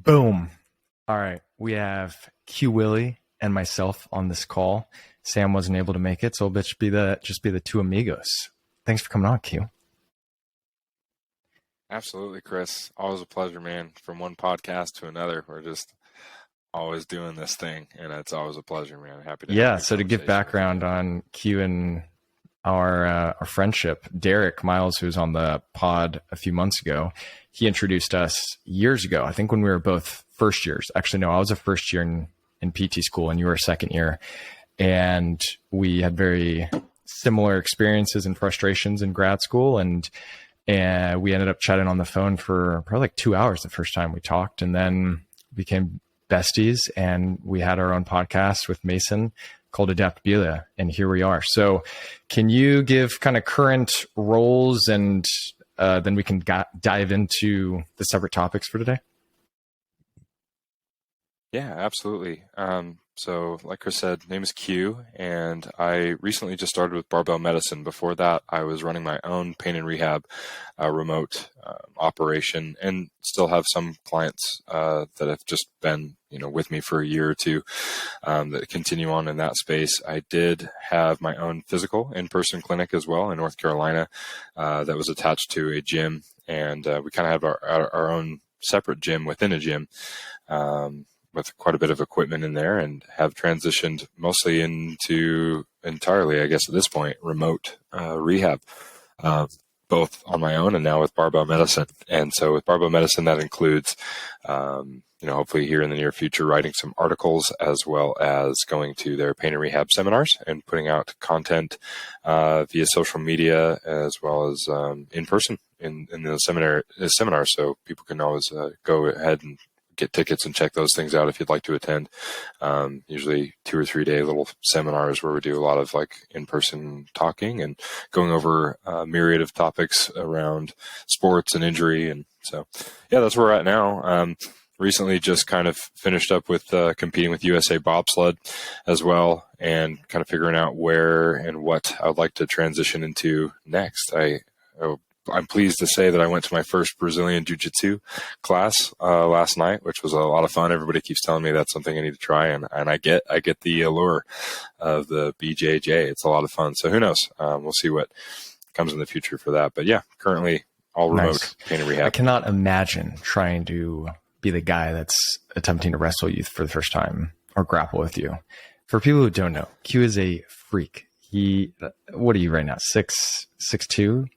Boom. All right. We have Q Willey and myself on this call. Sam wasn't able to make it, so it'll just be the two amigos. Thanks for coming on, Q. Absolutely, Chris. Always a pleasure, man. From one podcast to another, we're just always doing this thing, and it's always a pleasure, man. Happy to have a So to give background on Q and our friendship, Derek Miles, who was on the pod a few months ago, he introduced us years ago. I think when we were both first years. Actually, no, I was a first year in PT school, and you were a second year. And we had very similar experiences and frustrations in grad school, and we ended up chatting on the phone for probably like 2 hours the first time we talked, and then became besties, and we had our own podcast with Mason called Adaptabilia, and here we are. So can you give kind of current roles, and then we can dive into the separate topics for today? Yeah, absolutely. So like Chris said, name is Q, and I recently just started with Barbell Medicine. Before that, I was running my own pain and rehab remote operation, and still have some clients that have just been, with me for a year or two that continue on in that space. I did have my own physical in-person clinic as well in North Carolina that was attached to a gym, and we kind of have our own separate gym within a gym. With quite a bit of equipment in there, and have transitioned mostly into entirely, I guess at this point, remote rehab, both on my own and now with Barbell Medicine. And so with Barbell Medicine, that includes, hopefully here in the near future, writing some articles, as well as going to their pain and rehab seminars and putting out content via social media, as well as in person in the seminar. So people can always go ahead and get tickets and check those things out if you'd like to attend. Usually 2 or 3 day little seminars where we do a lot of like in-person talking and going over a myriad of topics around sports and injury. And so, yeah, that's where we're at now. Recently just kind of finished up with competing with USA Bobsled as well, and kind of figuring out where and what I would like to transition into next. I'm pleased to say that I went to my first Brazilian Jiu-Jitsu class last night, which was a lot of fun. Everybody keeps telling me that's something I need to try, and I get the allure of the BJJ. It's a lot of fun. So who knows? We'll see what comes in the future for that. But yeah, currently all remote pain and rehab. I cannot imagine trying to be the guy that's attempting to wrestle you for the first time or grapple with you. For people who don't know, Q is a freak. What are you right now? 6'2"?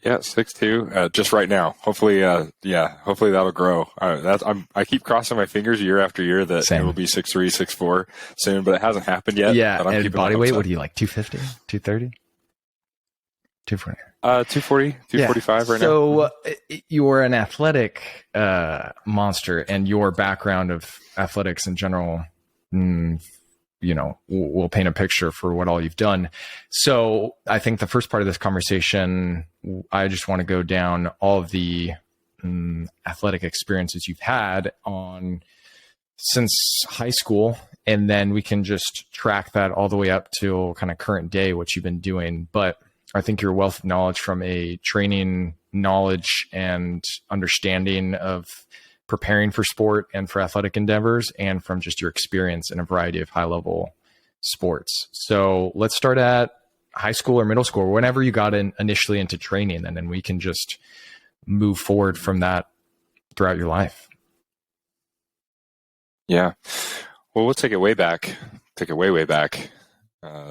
Yeah, 6'2", just right now. Hopefully, hopefully that'll grow. I keep crossing my fingers year after year that it will be 6'3", 6'4" soon, but it hasn't happened yet. Yeah, but I'm and body weight, what do you like, 250, 230? 240. 240, 245 right now. So you're an athletic monster, and your background of athletics in general, we'll paint a picture for what all you've done. So I think the first part of this conversation, I just want to go down all of the athletic experiences you've had since high school, and then we can just track that all the way up to kind of current day, what you've been doing. But I think your wealth of knowledge from a training knowledge and understanding of preparing for sport and for athletic endeavors, and from just your experience in a variety of high level sports. So let's start at high school or middle school, or whenever you got initially into training, and then we can just move forward from that throughout your life. Yeah. Well, we'll take it way back to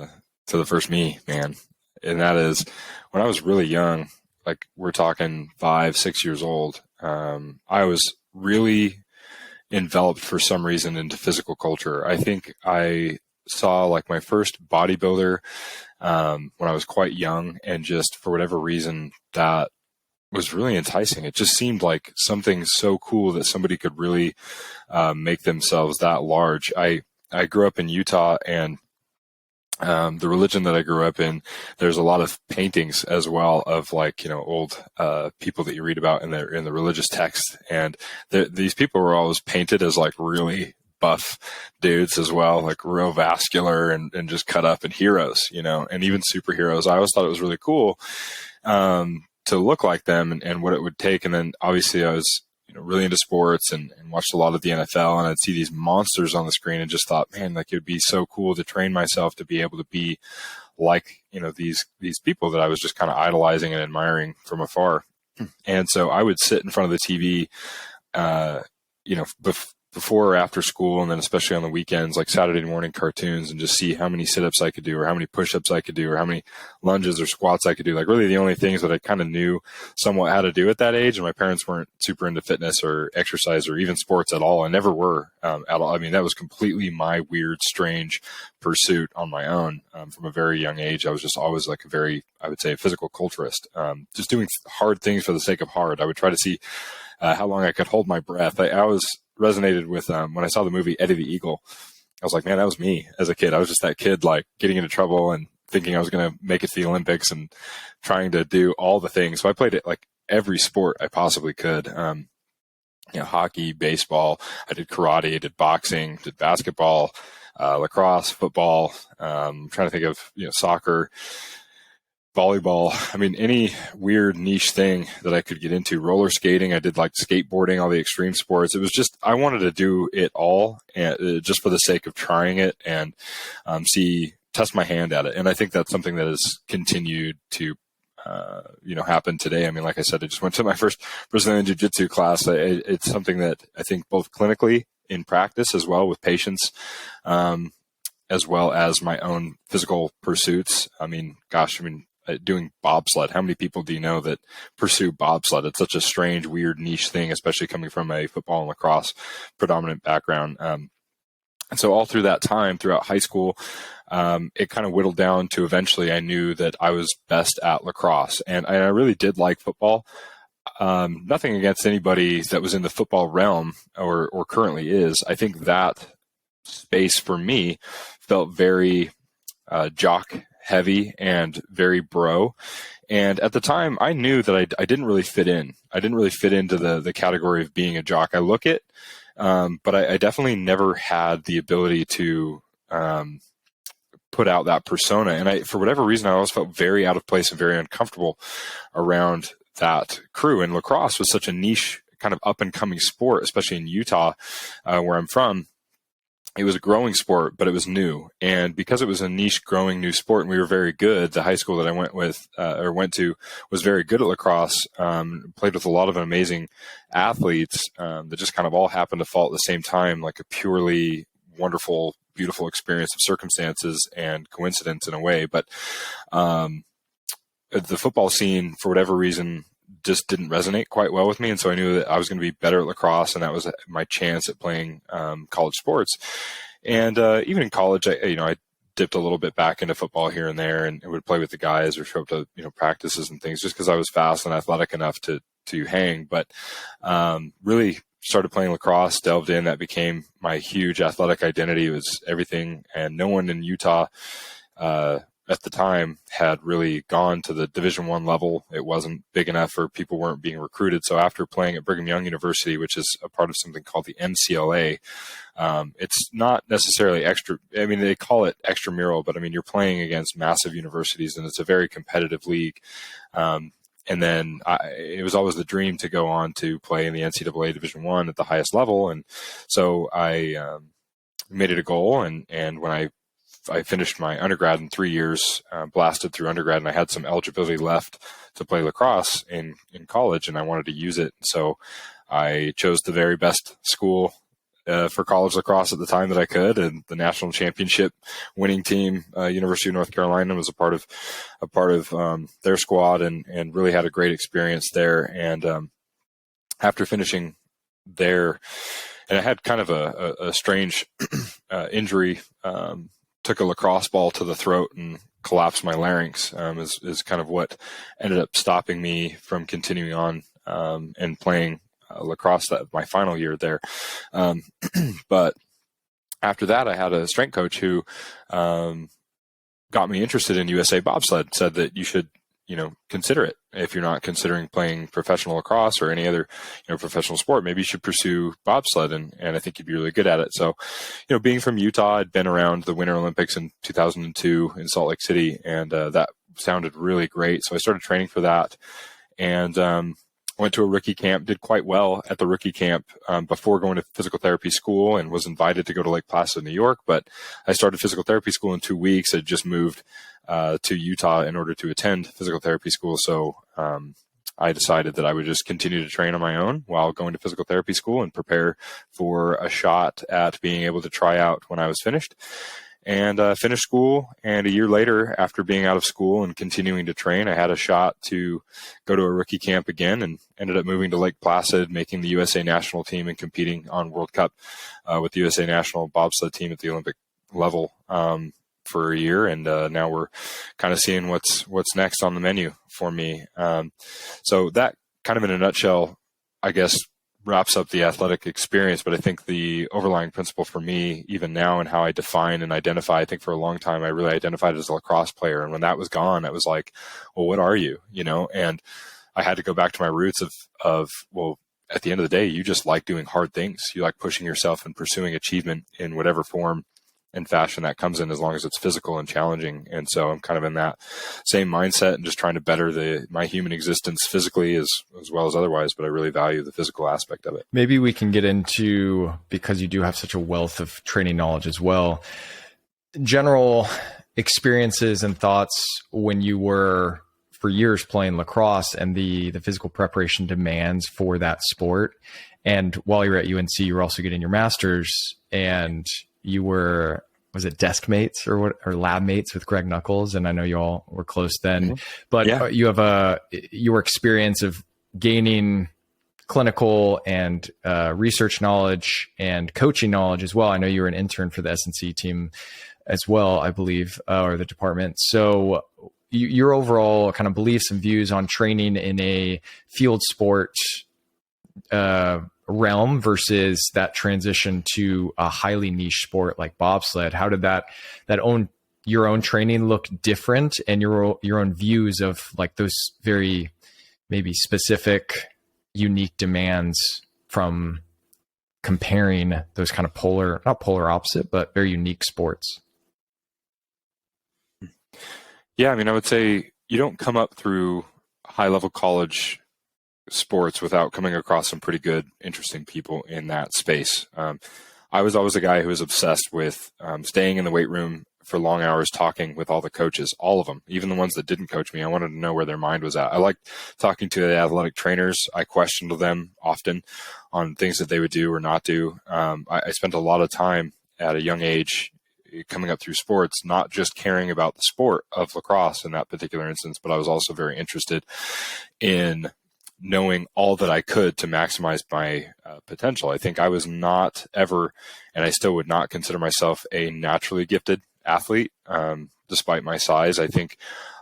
the first me, man. And that is when I was really young, like we're talking 5, 6 years old. I was really enveloped for some reason into physical culture. I think I saw like my first bodybuilder when I was quite young, and just for whatever reason that was really enticing. It just seemed like something so cool that somebody could really make themselves that large. I grew up in Utah, and the religion that I grew up in, there's a lot of paintings as well of like, old people that you read about in the religious text. And these people were always painted as like really buff dudes as well, like real vascular and just cut up, and heroes, and even superheroes. I always thought it was really cool to look like them and what it would take. And then obviously I was really into sports and watched a lot of the NFL, and I'd see these monsters on the screen and just thought, man, like it would be so cool to train myself to be able to be like, these people that I was just kind of idolizing and admiring from afar. And so I would sit in front of the TV, before or after school, and then especially on the weekends, like Saturday morning cartoons, and just see how many sit-ups I could do, or how many push-ups I could do, or how many lunges or squats I could do. Like really the only things that I kind of knew somewhat how to do at that age. And my parents weren't super into fitness or exercise or even sports at all. I never were at all. I mean, that was completely my weird, strange pursuit on my own. From a very young age, I was just always like I would say, a physical culturist, just doing hard things for the sake of hard. I would try to see how long I could hold my breath. I always resonated with when I saw the movie Eddie the Eagle. I was like, man, that was me as a kid. I was just that kid, like getting into trouble and thinking I was going to make it to the Olympics and trying to do all the things. So I played it like every sport I possibly could. Hockey, baseball. I did karate, I did boxing, did basketball, lacrosse, football. I'm trying to think of soccer, volleyball. I mean, any weird niche thing that I could get into. Roller skating. I did like skateboarding, all the extreme sports. It was just, I wanted to do it all, and just for the sake of trying it and test my hand at it. And I think that's something that has continued to happen today. I mean, like I said, I just went to my first Brazilian Jiu-Jitsu class. It's something that I think both clinically in practice as well with patients, as well as my own physical pursuits. I mean, doing bobsled. How many people do you know that pursue bobsled? It's such a strange, weird, niche thing, especially coming from a football and lacrosse predominant background. And so all through that time, throughout high school, it kind of whittled down to eventually I knew that I was best at lacrosse. And I really did like football. Nothing against anybody that was in the football realm or currently is. I think that space for me felt very jock heavy and very bro. And at the time I knew that I didn't really fit in. I didn't really fit into the category of being a jock. I look it, but I definitely never had the ability to put out that persona. And for whatever reason, I always felt very out of place and very uncomfortable around that crew. And lacrosse was such a niche kind of up and coming sport, especially in Utah, where I'm from. It was a growing sport, but it was new. And because it was a niche, growing new sport, and we were very good, the high school that I went to was very good at lacrosse, played with a lot of amazing athletes that just kind of all happened to fall at the same time, like a purely wonderful, beautiful experience of circumstances and coincidence in a way. But the football scene, for whatever reason, just didn't resonate quite well with me. And so I knew that I was going to be better at lacrosse, and that was my chance at playing college sports. And even in college, I dipped a little bit back into football here and there, and would play with the guys or show up to practices and things, just because I was fast and athletic enough to hang. But really started playing lacrosse, delved in. That became my huge athletic identity. It was everything, and no one in Utah at the time had really gone to the Division I level. It wasn't big enough, or people weren't being recruited. So after playing at Brigham Young University, which is a part of something called the MCLA, it's not necessarily extra. I mean, they call it extramural, but I mean, you're playing against massive universities, and it's a very competitive league. And then it was always the dream to go on to play in the NCAA Division I at the highest level. And so I made it a goal. And when I finished my undergrad in 3 years, blasted through undergrad, and I had some eligibility left to play lacrosse in college, and I wanted to use it. So I chose the very best school for college lacrosse at the time that I could, and the national championship winning team, University of North Carolina, was a part of their squad, and really had a great experience there. And after finishing there, and I had kind of a strange injury. Took a lacrosse ball to the throat and collapsed my larynx, is kind of what ended up stopping me from continuing on and playing lacrosse my final year there. But after that, I had a strength coach who got me interested in USA Bobsled, said that you should consider it. If you're not considering playing professional lacrosse or any other, professional sport, maybe you should pursue bobsled, and I think you'd be really good at it. So, being from Utah, I'd been around the Winter Olympics in 2002 in Salt Lake City, and that sounded really great. So I started training for that, and went to a rookie camp, did quite well at the rookie camp before going to physical therapy school, and was invited to go to Lake Placid, New York. But I started physical therapy school in 2 weeks. I just moved to Utah in order to attend physical therapy school. So I decided that I would just continue to train on my own while going to physical therapy school and prepare for a shot at being able to try out when I was finished. And finished school, and a year later, after being out of school and continuing to train, I had a shot to go to a rookie camp again, and ended up moving to Lake Placid, making the USA national team and competing on World Cup with the USA national bobsled team at the Olympic level for a year. And now we're kind of seeing what's next on the menu for me. So that kind of in a nutshell, I guess, wraps up the athletic experience. But I think the overlying principle for me, even now, and how I define and identify, I think for a long time, I really identified as a lacrosse player. And when that was gone, it was like, well, what are you? And I had to go back to my roots of, well, at the end of the day, you just like doing hard things. You like pushing yourself and pursuing achievement in whatever form and fashion that comes in, as long as it's physical and challenging. And so I'm kind of in that same mindset and just trying to better my human existence physically as well as otherwise, but I really value the physical aspect of it. Maybe we can get into, because you do have such a wealth of training knowledge as well, general experiences and thoughts when you were for years playing lacrosse and the physical preparation demands for that sport. And while you were at UNC, you were also getting your master's, and you were, was it desk mates or lab mates with Greg Nuckols? And I know you all were close then, Mm-hmm. but Yeah. you have your experience of gaining clinical and research knowledge and coaching knowledge as well. I know you were an intern for the S&C team as well, I believe, or the department. So your overall kind of beliefs and views on training in a field sport realm versus that transition to a highly niche sport like bobsled. How did your own training look different, and your own views of like those very maybe specific, unique demands from comparing those kind of not polar opposite, but very unique sports? Yeah, I mean, I would say you don't come up through high-level college sports without coming across some pretty good, interesting people in that space. I was always a guy who was obsessed with staying in the weight room for long hours, talking with all the coaches, all of them, even the ones that didn't coach me. I wanted to know where their mind was at. I liked talking to the athletic trainers. I questioned them often on things that they would do or not do. I spent a lot of time at a young age coming up through sports, not just caring about the sport of lacrosse in that particular instance, but I was also very interested in knowing all that I could to maximize my potential. I think I was not ever, and I still would not consider myself a naturally gifted athlete, despite my size. I think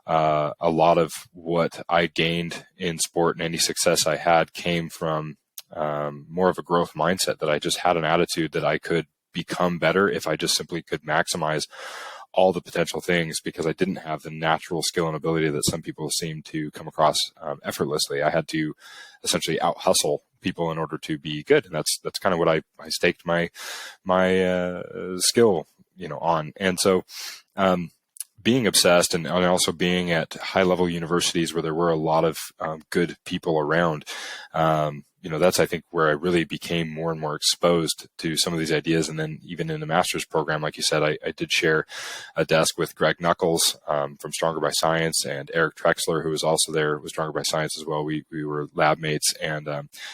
a lot of what I gained in sport and any success I had came from more of a growth mindset, that I just had an attitude that I could become better if I just simply could maximize all the potential things, because I didn't have the natural skill and ability that some people seem to come across effortlessly. I had to essentially out hustle people in order to be good. And that's kind of what I staked my skill, on. And so, being obsessed and also being at high level universities where there were a lot of good people around, that's, I think, where I really became more and more exposed to some of these ideas. And then even in the master's program, like you said, I did share a desk with Greg Nuckols from Stronger by Science, and Eric Trexler, who was also there with Stronger by Science as well. We were lab mates. And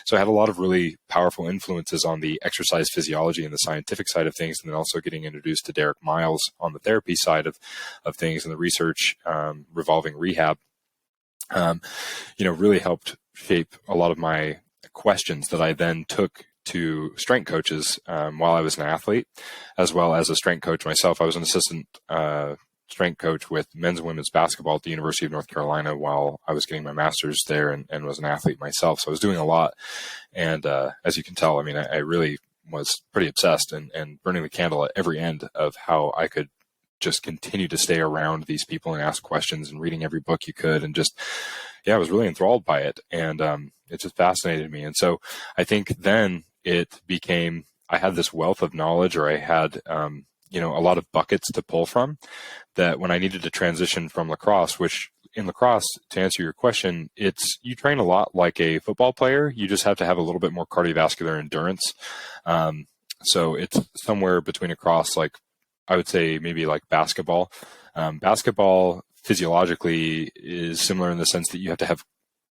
so I had a lot of really powerful influences on the exercise physiology and the scientific side of things. And then also getting introduced to Derek Miles on the therapy side of things, and the research revolving rehab, really helped shape a lot of my questions that I then took to strength coaches while I was an athlete, as well as a strength coach myself. I was an assistant strength coach with men's and women's basketball at the University of North Carolina while I was getting my master's there, and was an athlete myself. So I was doing a lot. And as you can tell, I mean, I really was pretty obsessed and burning the candle at every end of how I could just continue to stay around these people and ask questions, and reading every book you could, and just, I was really enthralled by it. And it just fascinated me. And so I think then it became, I had this wealth of knowledge, or I had, a lot of buckets to pull from, that when I needed to transition from lacrosse, which in lacrosse, to answer your question, you train a lot like a football player. You just have to have a little bit more cardiovascular endurance. So it's somewhere between across, like I would say maybe like basketball. Basketball physiologically is similar in the sense that you have to have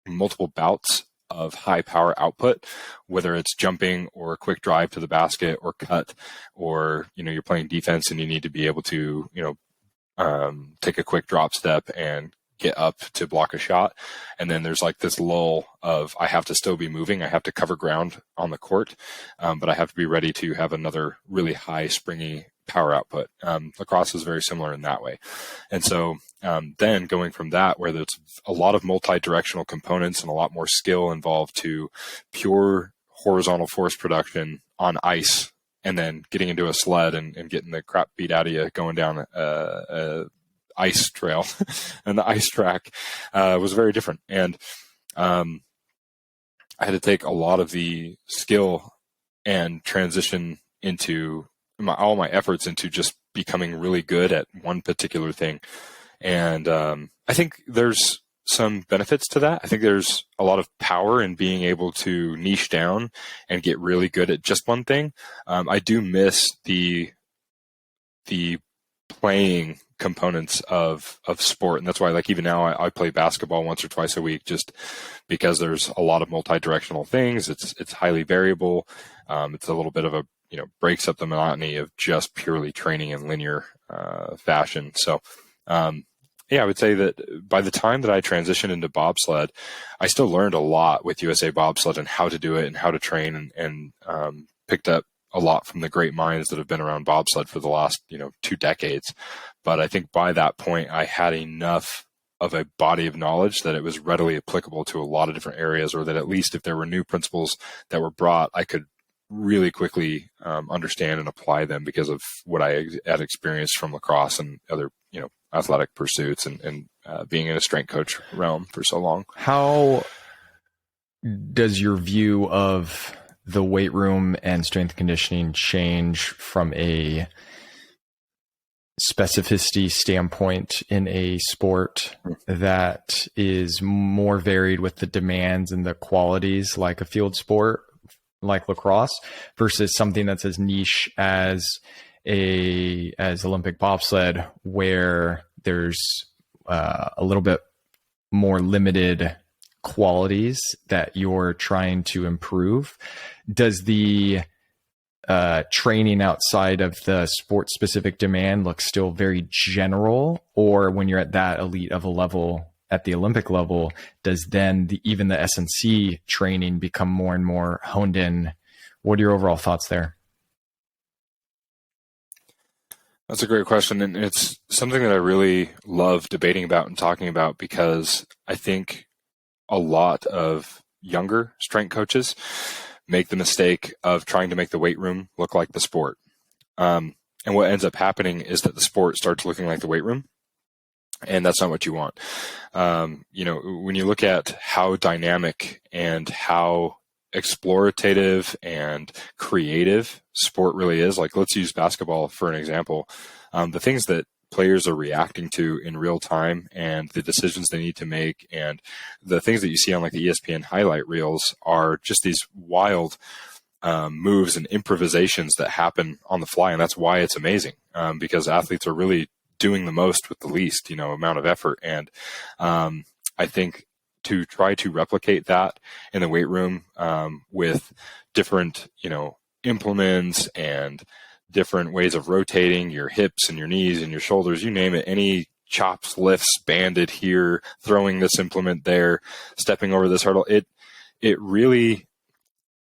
multiple bouts of high power output, whether it's jumping or a quick drive to the basket or cut, or, you're playing defense and you need to be able to, take a quick drop step and get up to block a shot. And then there's like this lull of, I have to still be moving. I have to cover ground on the court, but I have to be ready to have another really high springy power output. Lacrosse is very similar in that way. And so then going from that, where there's a lot of multi-directional components and a lot more skill involved, to pure horizontal force production on ice, and then getting into a sled and getting the crap beat out of you going down a ice trail and the ice track was very different. And I had to take a lot of the skill and transition into all my efforts into just becoming really good at one particular thing. And I think there's some benefits to that. I think there's a lot of power in being able to niche down and get really good at just one thing. I do miss the playing components of sport, and that's why, like, even now I play basketball once or twice a week, just because there's a lot of multi-directional things. It's highly variable. It's a little bit of a, breaks up the monotony of just purely training in linear fashion. So yeah, I would say that by the time that I transitioned into bobsled, I still learned a lot with USA Bobsled and how to do it and how to train, and picked up a lot from the great minds that have been around bobsled for the last, 2 decades. But I think by that point, I had enough of a body of knowledge that it was readily applicable to a lot of different areas, or that at least if there were new principles that were brought, I could really quickly understand and apply them because of what I had experienced from lacrosse and other, athletic pursuits, and being in a strength coach realm for so long. How does your view of the weight room and strength conditioning change from a specificity standpoint in a sport that is more varied with the demands and the qualities, like a field sport like lacrosse, versus something that's as niche as Olympic bobsled, where there's a little bit more limited qualities that you're trying to improve? Does the training outside of the sport specific demand look still very general, or when you're at that elite of a level at the Olympic level, does then even the S&C training become more and more honed in? What are your overall thoughts there? That's a great question. And it's something that I really love debating about and talking about, because I think a lot of younger strength coaches make the mistake of trying to make the weight room look like the sport. And what ends up happening is that the sport starts looking like the weight room, and that's not what you want. When you look at how dynamic and how explorative and creative sport really is, like, let's use basketball for an example. The things that players are reacting to in real time, and the decisions they need to make, and the things that you see on like the ESPN highlight reels, are just these wild moves and improvisations that happen on the fly. And that's why it's amazing, because athletes are really doing the most with the least, amount of effort. And I think to try to replicate that in the weight room with different, implements and different ways of rotating your hips and your knees and your shoulders, you name it, any chops, lifts, banded here, throwing this implement there, stepping over this hurdle, it really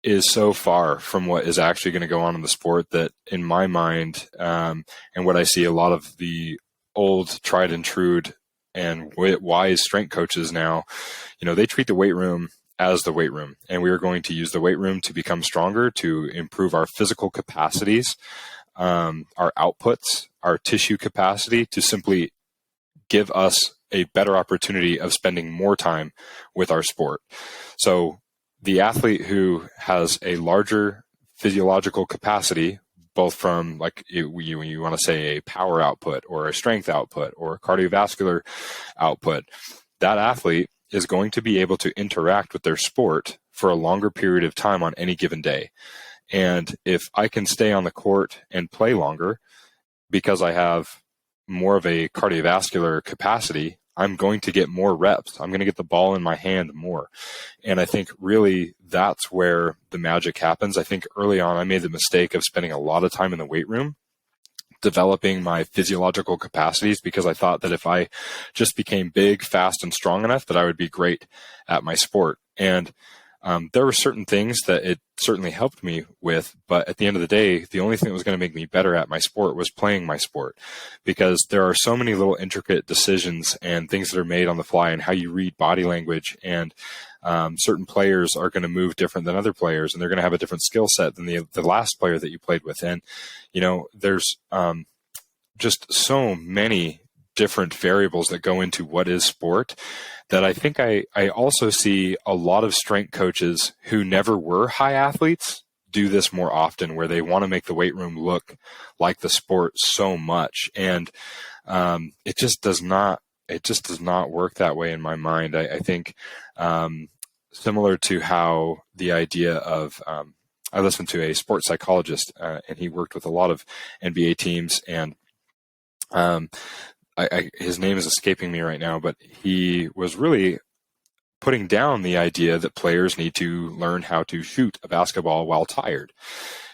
is so far from what is actually going to go on in the sport that, in my mind, and what I see a lot of the old tried and true and wise strength coaches now, they treat the weight room as the weight room, and we are going to use the weight room to become stronger, to improve our physical capacities, our outputs, our tissue capacity, to simply give us a better opportunity of spending more time with our sport. So the athlete who has a larger physiological capacity, both from, like, you want to say a power output or a strength output or a cardiovascular output, that athlete is going to be able to interact with their sport for a longer period of time on any given day. And if I can stay on the court and play longer because I have more of a cardiovascular capacity, I'm going to get more reps. I'm going to get the ball in my hand more. And I think really that's where the magic happens. I think early on I made the mistake of spending a lot of time in the weight room developing my physiological capacities, because I thought that if I just became big, fast, and strong enough that I would be great at my sport. And there were certain things that it certainly helped me with, but at the end of the day, the only thing that was going to make me better at my sport was playing my sport, because there are so many little intricate decisions and things that are made on the fly, and how you read body language, and certain players are going to move different than other players, and they're going to have a different skill set than the last player that you played with. And, there's just so many different variables that go into what is sport, that I think I also see a lot of strength coaches who never were high athletes do this more often, where they want to make the weight room look like the sport so much. And it just does not work that way in my mind. I think similar to how the idea of I listened to a sports psychologist, and he worked with a lot of NBA teams, and his name is escaping me right now, but he was really putting down the idea that players need to learn how to shoot a basketball while tired.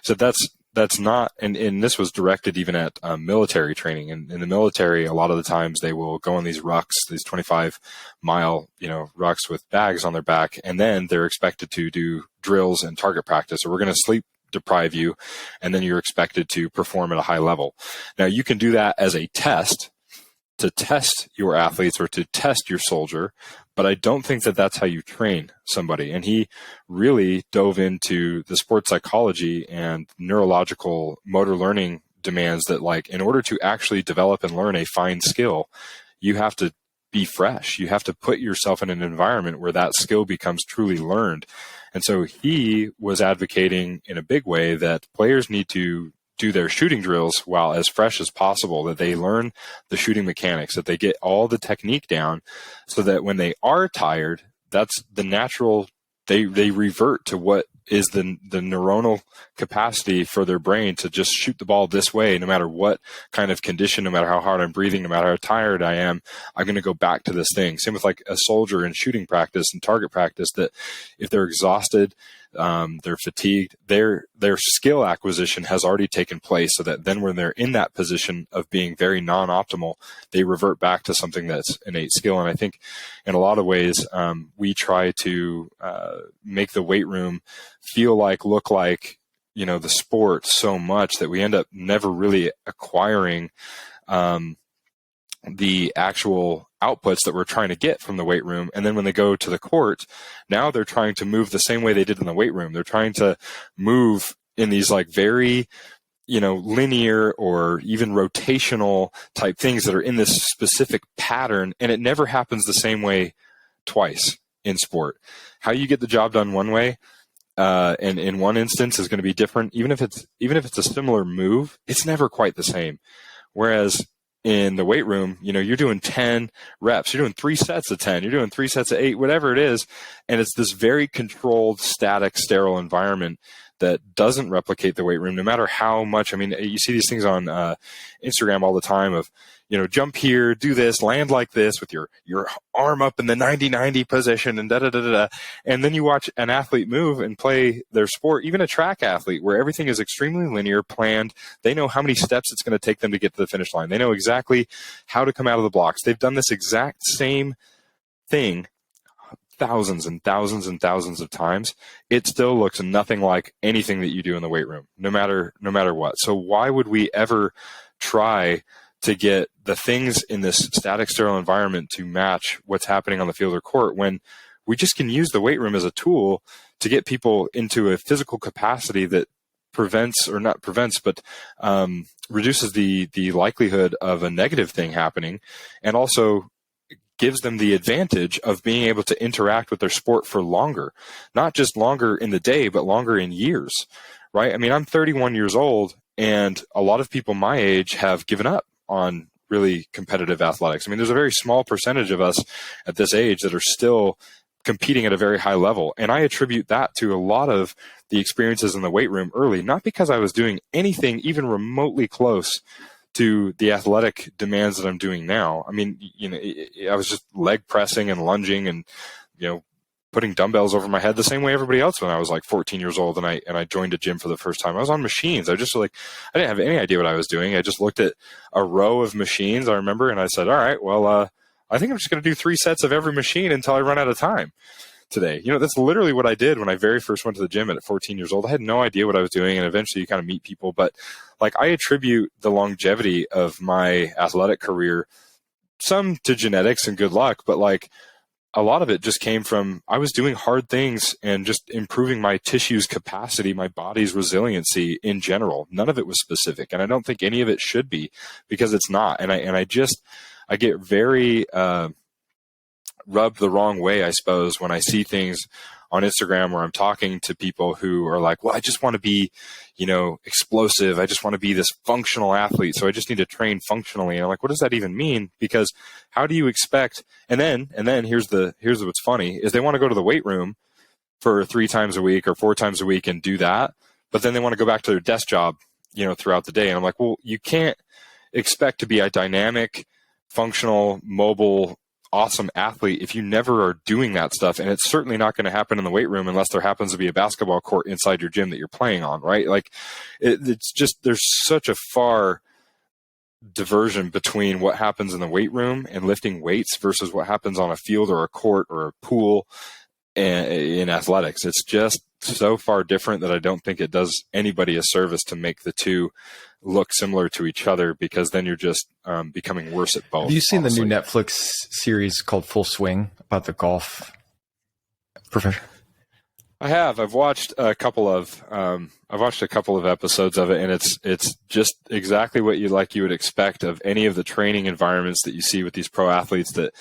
So that's not, and this was directed even at military training. And in the military, a lot of the times they will go on these rucks, these 25-mile, rucks with bags on their back, and then they're expected to do drills and target practice, or we're going to sleep deprive you, and then you're expected to perform at a high level. Now, you can do that as a test to test your athletes or to test your soldier, but I don't think that that's how you train somebody. And he really dove into the sports psychology and neurological motor learning demands that, like, in order to actually develop and learn a fine skill, you have to be fresh. You have to put yourself in an environment where that skill becomes truly learned. And so he was advocating in a big way that players need to do their shooting drills while as fresh as possible, that they learn the shooting mechanics, that they get all the technique down, so that when they are tired, that's the natural, they revert to what is the neuronal capacity for their brain to just shoot the ball this way, no matter what kind of condition, no matter how hard I'm breathing, no matter how tired I am, I'm going to go back to this thing. Same with like a soldier in shooting practice and target practice, that if they're exhausted, they're fatigued, their skill acquisition has already taken place, so that then when they're in that position of being very non-optimal, they revert back to something that's innate skill. And I think in a lot of ways, we try to make the weight room look like, the sport so much that we end up never really acquiring the actual outputs that we're trying to get from the weight room. And then when they go to the court, now they're trying to move the same way they did in the weight room. They're trying to move in these like very, linear or even rotational type things that are in this specific pattern. And it never happens the same way twice in sport. How you get the job done one way, and in one instance is going to be different. Even if it's a similar move, it's never quite the same. Whereas in the weight room, you're doing 10 reps, you're doing 3 sets of 10, you're doing 3 sets of 8, whatever it is. And it's this very controlled, static, sterile environment that doesn't replicate the weight room, no matter how much. I mean, you see these things on Instagram all the time of, jump here, do this, land like this with your arm up in the 90-90 position and da-da-da-da-da. And then you watch an athlete move and play their sport, even a track athlete, where everything is extremely linear, planned. They know how many steps it's going to take them to get to the finish line. They know exactly how to come out of the blocks. They've done this exact same thing thousands and thousands and thousands of times. It still looks nothing like anything that you do in the weight room, no matter what. So why would we ever try to get the things in this static, sterile environment to match what's happening on the field or court, when we just can use the weight room as a tool to get people into a physical capacity that reduces the likelihood of a negative thing happening, and also gives them the advantage of being able to interact with their sport for longer, not just longer in the day, but longer in years, right? I mean, I'm 31 years old, and a lot of people my age have given up on really competitive athletics. I mean, there's a very small percentage of us at this age that are still competing at a very high level. And I attribute that to a lot of the experiences in the weight room early, not because I was doing anything even remotely close to the athletic demands that I'm doing now. I mean, I was just leg pressing and lunging and, putting dumbbells over my head the same way everybody else when I was like 14 years old and I joined a gym for the first time. I was on machines. I didn't have any idea what I was doing. I just looked at a row of machines, I remember, and I said, all right, well, I think I'm just going to do 3 sets of every machine until I run out of time today. That's literally what I did when I very first went to the gym at 14 years old. I had no idea what I was doing, and eventually you kind of meet people. But like, I attribute the longevity of my athletic career, some to genetics and good luck, but like, a lot of it just came from, I was doing hard things and just improving my tissue's capacity, my body's resiliency in general. None of it was specific. And I don't think any of it should be, because it's not. And I get very rubbed the wrong way, I suppose, when I see things on Instagram where I'm talking to people who are like, well, I just want to be, explosive. I just want to be this functional athlete. So I just need to train functionally. And I'm like, what does that even mean? Because how do you expect? And then here's what's funny is they want to go to the weight room for 3 times a week or 4 times a week and do that. But then they want to go back to their desk job, throughout the day. And I'm like, well, you can't expect to be a dynamic, functional, mobile, awesome athlete if you never are doing that stuff. And it's certainly not going to happen in the weight room unless there happens to be a basketball court inside your gym that you're playing on, right? Like, it's just, there's such a far diversion between what happens in the weight room and lifting weights versus what happens on a field or a court or a pool in athletics. It's just so far different that I don't think it does anybody a service to make the two look similar to each other, because then you're just becoming worse at both. Have you seen the new Netflix series called Full Swing about the golf profession? I have. I've watched a couple of episodes of it, and it's just exactly what you would expect of any of the training environments that you see with these pro athletes. That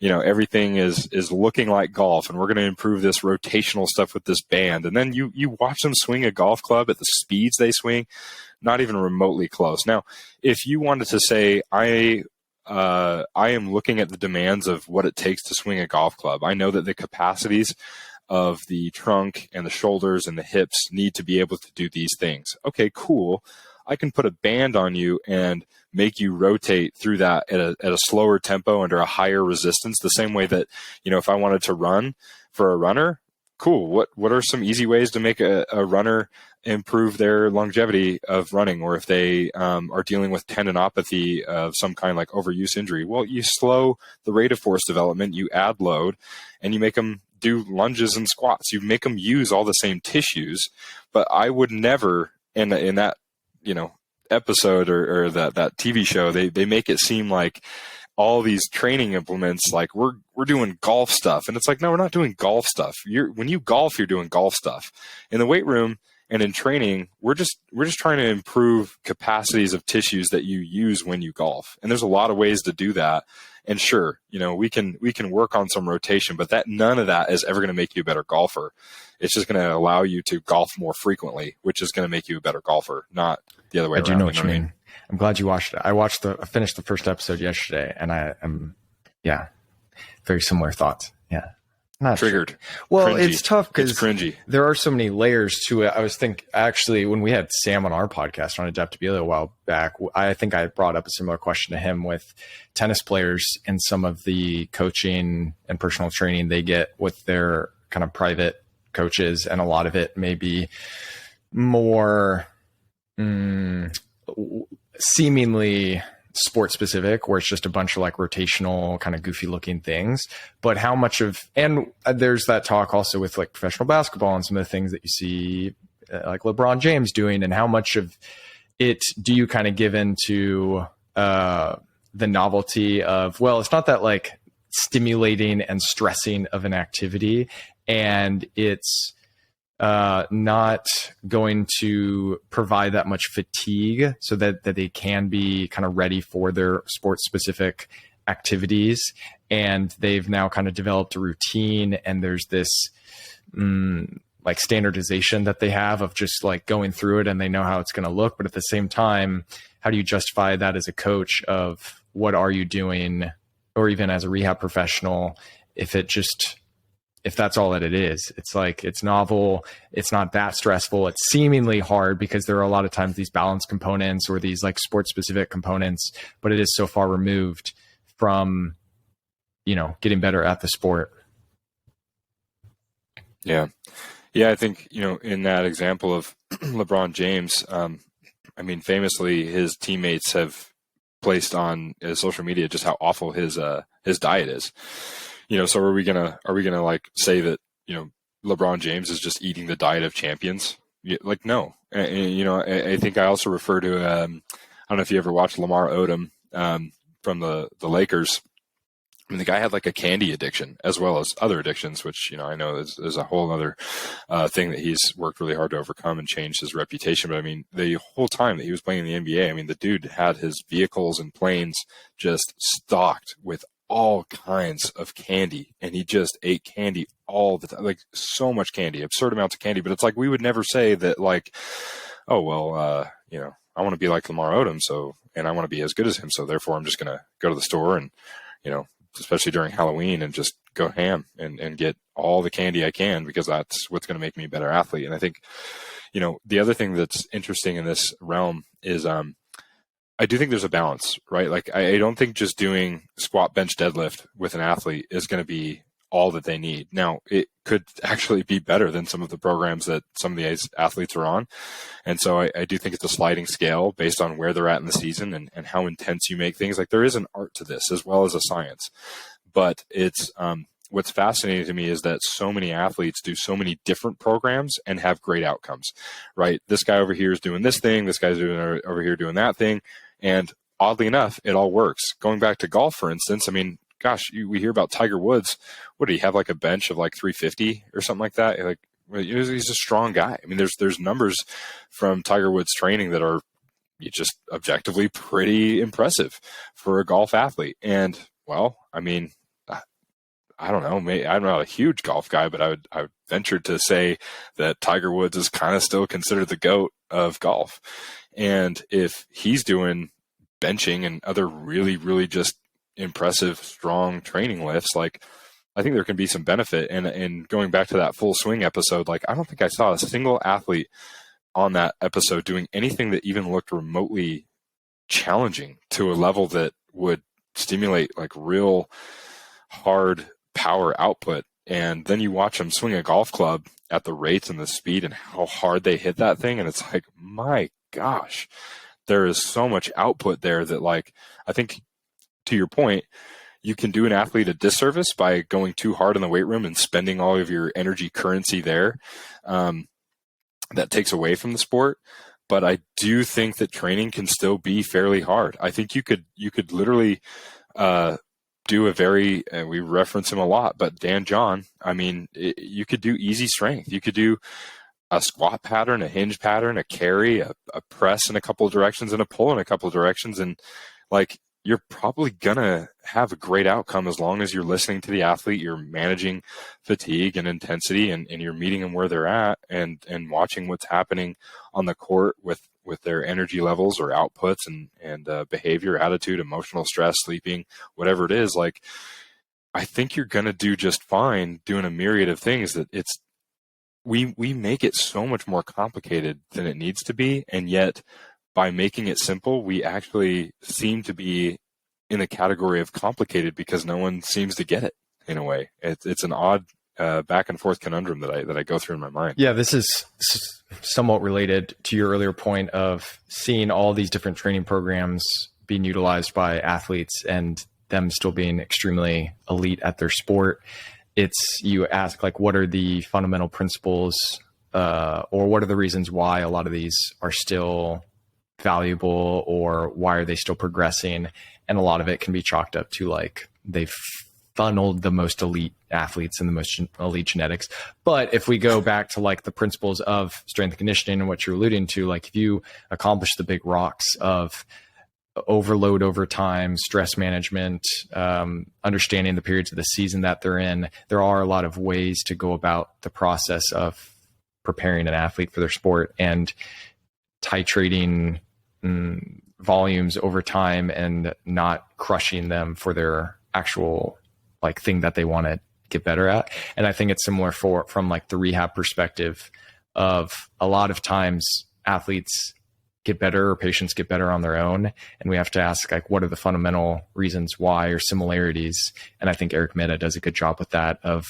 everything is looking like golf, and we're going to improve this rotational stuff with this band. And then you watch them swing a golf club at the speeds they swing, not even remotely close. Now, if you wanted to say I am looking at the demands of what it takes to swing a golf club, I know that the capacities of the trunk and the shoulders and the hips need to be able to do these things. Okay, cool. I can put a band on you and make you rotate through that at a slower tempo under a higher resistance, the same way that, if I wanted to run for a runner, cool. What are some easy ways to make a runner improve their longevity of running? Or if they are dealing with tendinopathy of some kind, like overuse injury, well, you slow the rate of force development, you add load, and you make them do lunges and squats. You make them use all the same tissues. But I would never, in that episode or that TV show, they make it seem like all these training implements, like we're doing golf stuff. And it's like, no, we're not doing golf stuff. When you golf, you're doing golf stuff. In the weight room and in training, we're just trying to improve capacities of tissues that you use when you golf. And there's a lot of ways to do that. And sure, we can work on some rotation, but none of that is ever going to make you a better golfer. It's just going to allow you to golf more frequently, which is going to make you a better golfer, not the other way around. I do know what you mean. I'm glad you watched it. I finished the first episode yesterday, and I am, very similar thoughts. Yeah. Not triggered. Sure. Well, cringy. It's tough because cringy. There are so many layers to it. I was actually, when we had Sam on our podcast on Adaptability a while back, I think I brought up a similar question to him with tennis players and some of the coaching and personal training they get with their kind of private coaches. And a lot of it may be more seemingly sport specific, where it's just a bunch of like rotational kind of goofy looking things. But how much and there's that talk also with like professional basketball and some of the things that you see like LeBron James doing, and how much of it do you kind of give into the novelty of, well, it's not that like stimulating and stressing of an activity, and it's not going to provide that much fatigue so that they can be kind of ready for their sport specific activities. And they've now kind of developed a routine, and there's this like standardization that they have of just like going through it, and they know how it's going to look. But at the same time, how do you justify that as a coach of, what are you doing, or even as a rehab professional, if that's all that it is. It's like, it's novel, it's not that stressful, it's seemingly hard because there are a lot of times these balance components or these like sport specific components, but it is so far removed from, getting better at the sport. Yeah. I think, in that example of LeBron James, famously his teammates have placed on his social media just how awful his diet is. So are we gonna like say that, LeBron James is just eating the diet of champions? Like, no. And, I think I also refer to, I don't know if you ever watched Lamar Odom from the Lakers. The guy had like a candy addiction as well as other addictions, which, I know is a whole other thing that he's worked really hard to overcome and change his reputation. But the whole time that he was playing in the NBA, the dude had his vehicles and planes just stocked with all kinds of candy, and he just ate candy all the time, like so much candy, absurd amounts of candy. But it's like, we would never say that like, oh, well, I want to be like Lamar Odom, and I want to be as good as him, so therefore I'm just going to go to the store and, especially during Halloween, and just go ham and get all the candy I can, because that's what's going to make me a better athlete. And I think, the other thing that's interesting in this realm is, I do think there's a balance, right? Like, I don't think just doing squat, bench, deadlift with an athlete is going to be all that they need. Now, it could actually be better than some of the programs that some of the athletes are on. And so I do think it's a sliding scale based on where they're at in the season and how intense you make things. Like, there is an art to this as well as a science. But it's what's fascinating to me is that so many athletes do so many different programs and have great outcomes, right? This guy over here is doing this thing. This guy's doing over here doing that thing. And oddly enough, it all works. Going back to golf, for instance, gosh, we hear about Tiger Woods. What did he have, like a bench of like 350 or something like that? Like, he's a strong guy. There's numbers from Tiger Woods training that are just objectively pretty impressive for a golf athlete. And well, I don't know. I'm not a huge golf guy, but I would venture to say that Tiger Woods is kind of still considered the GOAT of golf. And if he's doing benching and other really, really just impressive, strong training lifts, like, I think there can be some benefit. And going back to that full swing episode, like, I don't think I saw a single athlete on that episode doing anything that even looked remotely challenging to a level that would stimulate like real hard power output. And then you watch them swing a golf club at the rates and the speed and how hard they hit that thing. And it's like, my gosh, there is so much output there that, like, I think to your point, you can do an athlete a disservice by going too hard in the weight room and spending all of your energy currency there. That takes away from the sport. But I do think that training can still be fairly hard. I think you could literally do a very, and we reference him a lot, but Dan John, you could do easy strength. You could do a squat pattern, a hinge pattern, a carry, a press in a couple of directions, and a pull in a couple of directions. And like, you're probably going to have a great outcome as long as you're listening to the athlete, you're managing fatigue and intensity, and you're meeting them where they're at and watching what's happening on the court with their energy levels or outputs and behavior, attitude, emotional stress, sleeping, whatever it is. Like, I think you're going to do just fine doing a myriad of things that we make it so much more complicated than it needs to be. And yet, by making it simple, we actually seem to be in the category of complicated because no one seems to get it in a way. It's an odd back and forth conundrum that I go through in my mind. Yeah, this is somewhat related to your earlier point of seeing all these different training programs being utilized by athletes and them still being extremely elite at their sport. You ask, like, what are the fundamental principles or what are the reasons why a lot of these are still valuable, or why are they still progressing? And a lot of it can be chalked up to, like, they've funneled the most elite athletes and the most elite genetics. But if we go back to like the principles of strength and conditioning and what you're alluding to, like, if you accomplish the big rocks of overload over time, stress management, understanding the periods of the season that they're in, there are a lot of ways to go about the process of preparing an athlete for their sport, and titrating volumes over time and not crushing them for their actual like thing that they want to get better at. And I think it's similar from like the rehab perspective of a lot of times athletes get better or patients get better on their own. And we have to ask like, what are the fundamental reasons why or similarities? And I think Eric Mehta does a good job with that of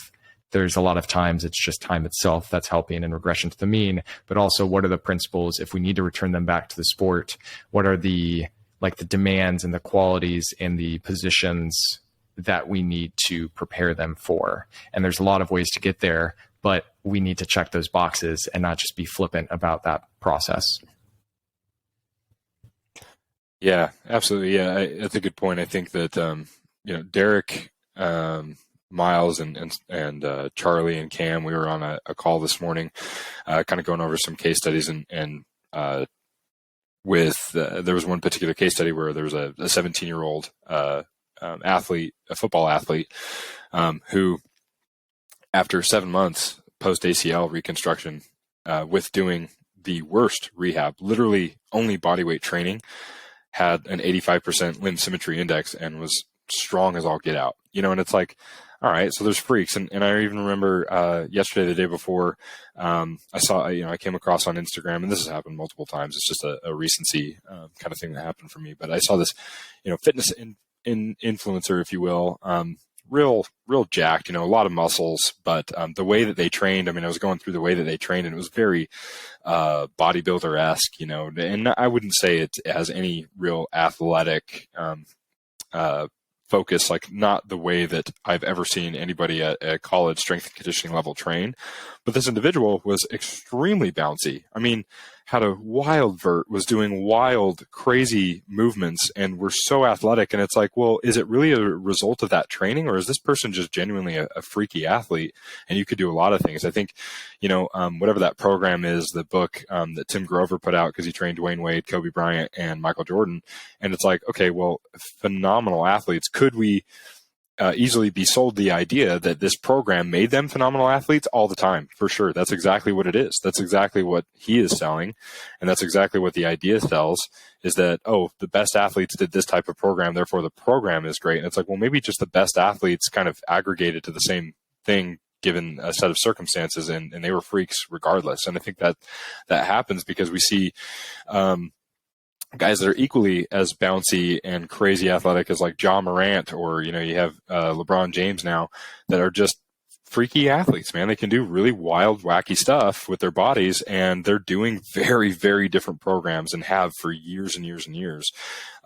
there's a lot of times it's just time itself that's helping in regression to the mean, but also what are the principles if we need to return them back to the sport? What are the like the demands and the qualities and the positions that we need to prepare them for? And there's a lot of ways to get there, but we need to check those boxes and not just be flippant about that process. Yeah, absolutely. Yeah, that's a good point. I think that Derek, Miles, and Charlie and Cam, we were on a call this morning, kind of going over some case studies, and there was one particular case study where there was a 17-year-old athlete, a football athlete, who after 7 months post ACL reconstruction, with doing the worst rehab, literally only bodyweight training, had an 85% limb symmetry index and was strong as all get out, and it's like, all right, so there's freaks. And I even remember yesterday, the day before, I saw, I came across on Instagram, and this has happened multiple times. It's just a recency kind of thing that happened for me. But I saw this, fitness influencer, if you will, real jacked, a lot of muscles, but the way that they trained, I was going through the way that they trained, and it was very bodybuilder-esque, and I wouldn't say it has any real athletic focus, like not the way that I've ever seen anybody at a college strength and conditioning level train. But this individual was extremely bouncy. Had a wild vert, was doing wild, crazy movements, and were so athletic. And it's like, well, is it really a result of that training, or is this person just genuinely a freaky athlete? And you could do a lot of things. I think, whatever that program is, the book that Tim Grover put out, because he trained Dwayne Wade, Kobe Bryant, and Michael Jordan. And it's like, okay, well, phenomenal athletes. Could we easily be sold the idea that this program made them phenomenal athletes? All the time, for sure. That's exactly what it is. That's exactly what he is selling. And that's exactly what the idea sells, is that, oh, the best athletes did this type of program, therefore the program is great. And it's like, well, maybe just the best athletes kind of aggregated to the same thing given a set of circumstances, and they were freaks regardless. And I think that happens because we see guys that are equally as bouncy and crazy athletic as like Ja Morant, or, you have LeBron James now, that are just freaky athletes, man. They can do really wild, wacky stuff with their bodies, and they're doing very, very different programs and have for years and years and years.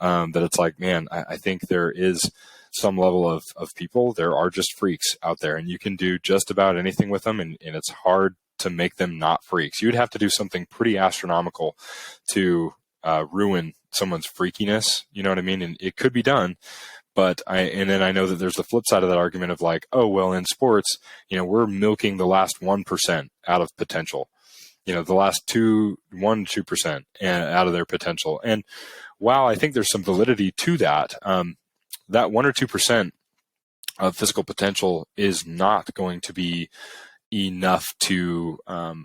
That it's like, man, I think there is some level of people, there are just freaks out there, and you can do just about anything with them, and it's hard to make them not freaks. You would have to do something pretty astronomical to ruin someone's freakiness, you know what I mean? And it could be done, but then I know that there's the flip side of that argument of like, oh, well, in sports, we're milking the last 1% out of potential, the last 1-2% out of their potential. And while I think there's some validity to that, that 1 or 2% of physical potential is not going to be enough to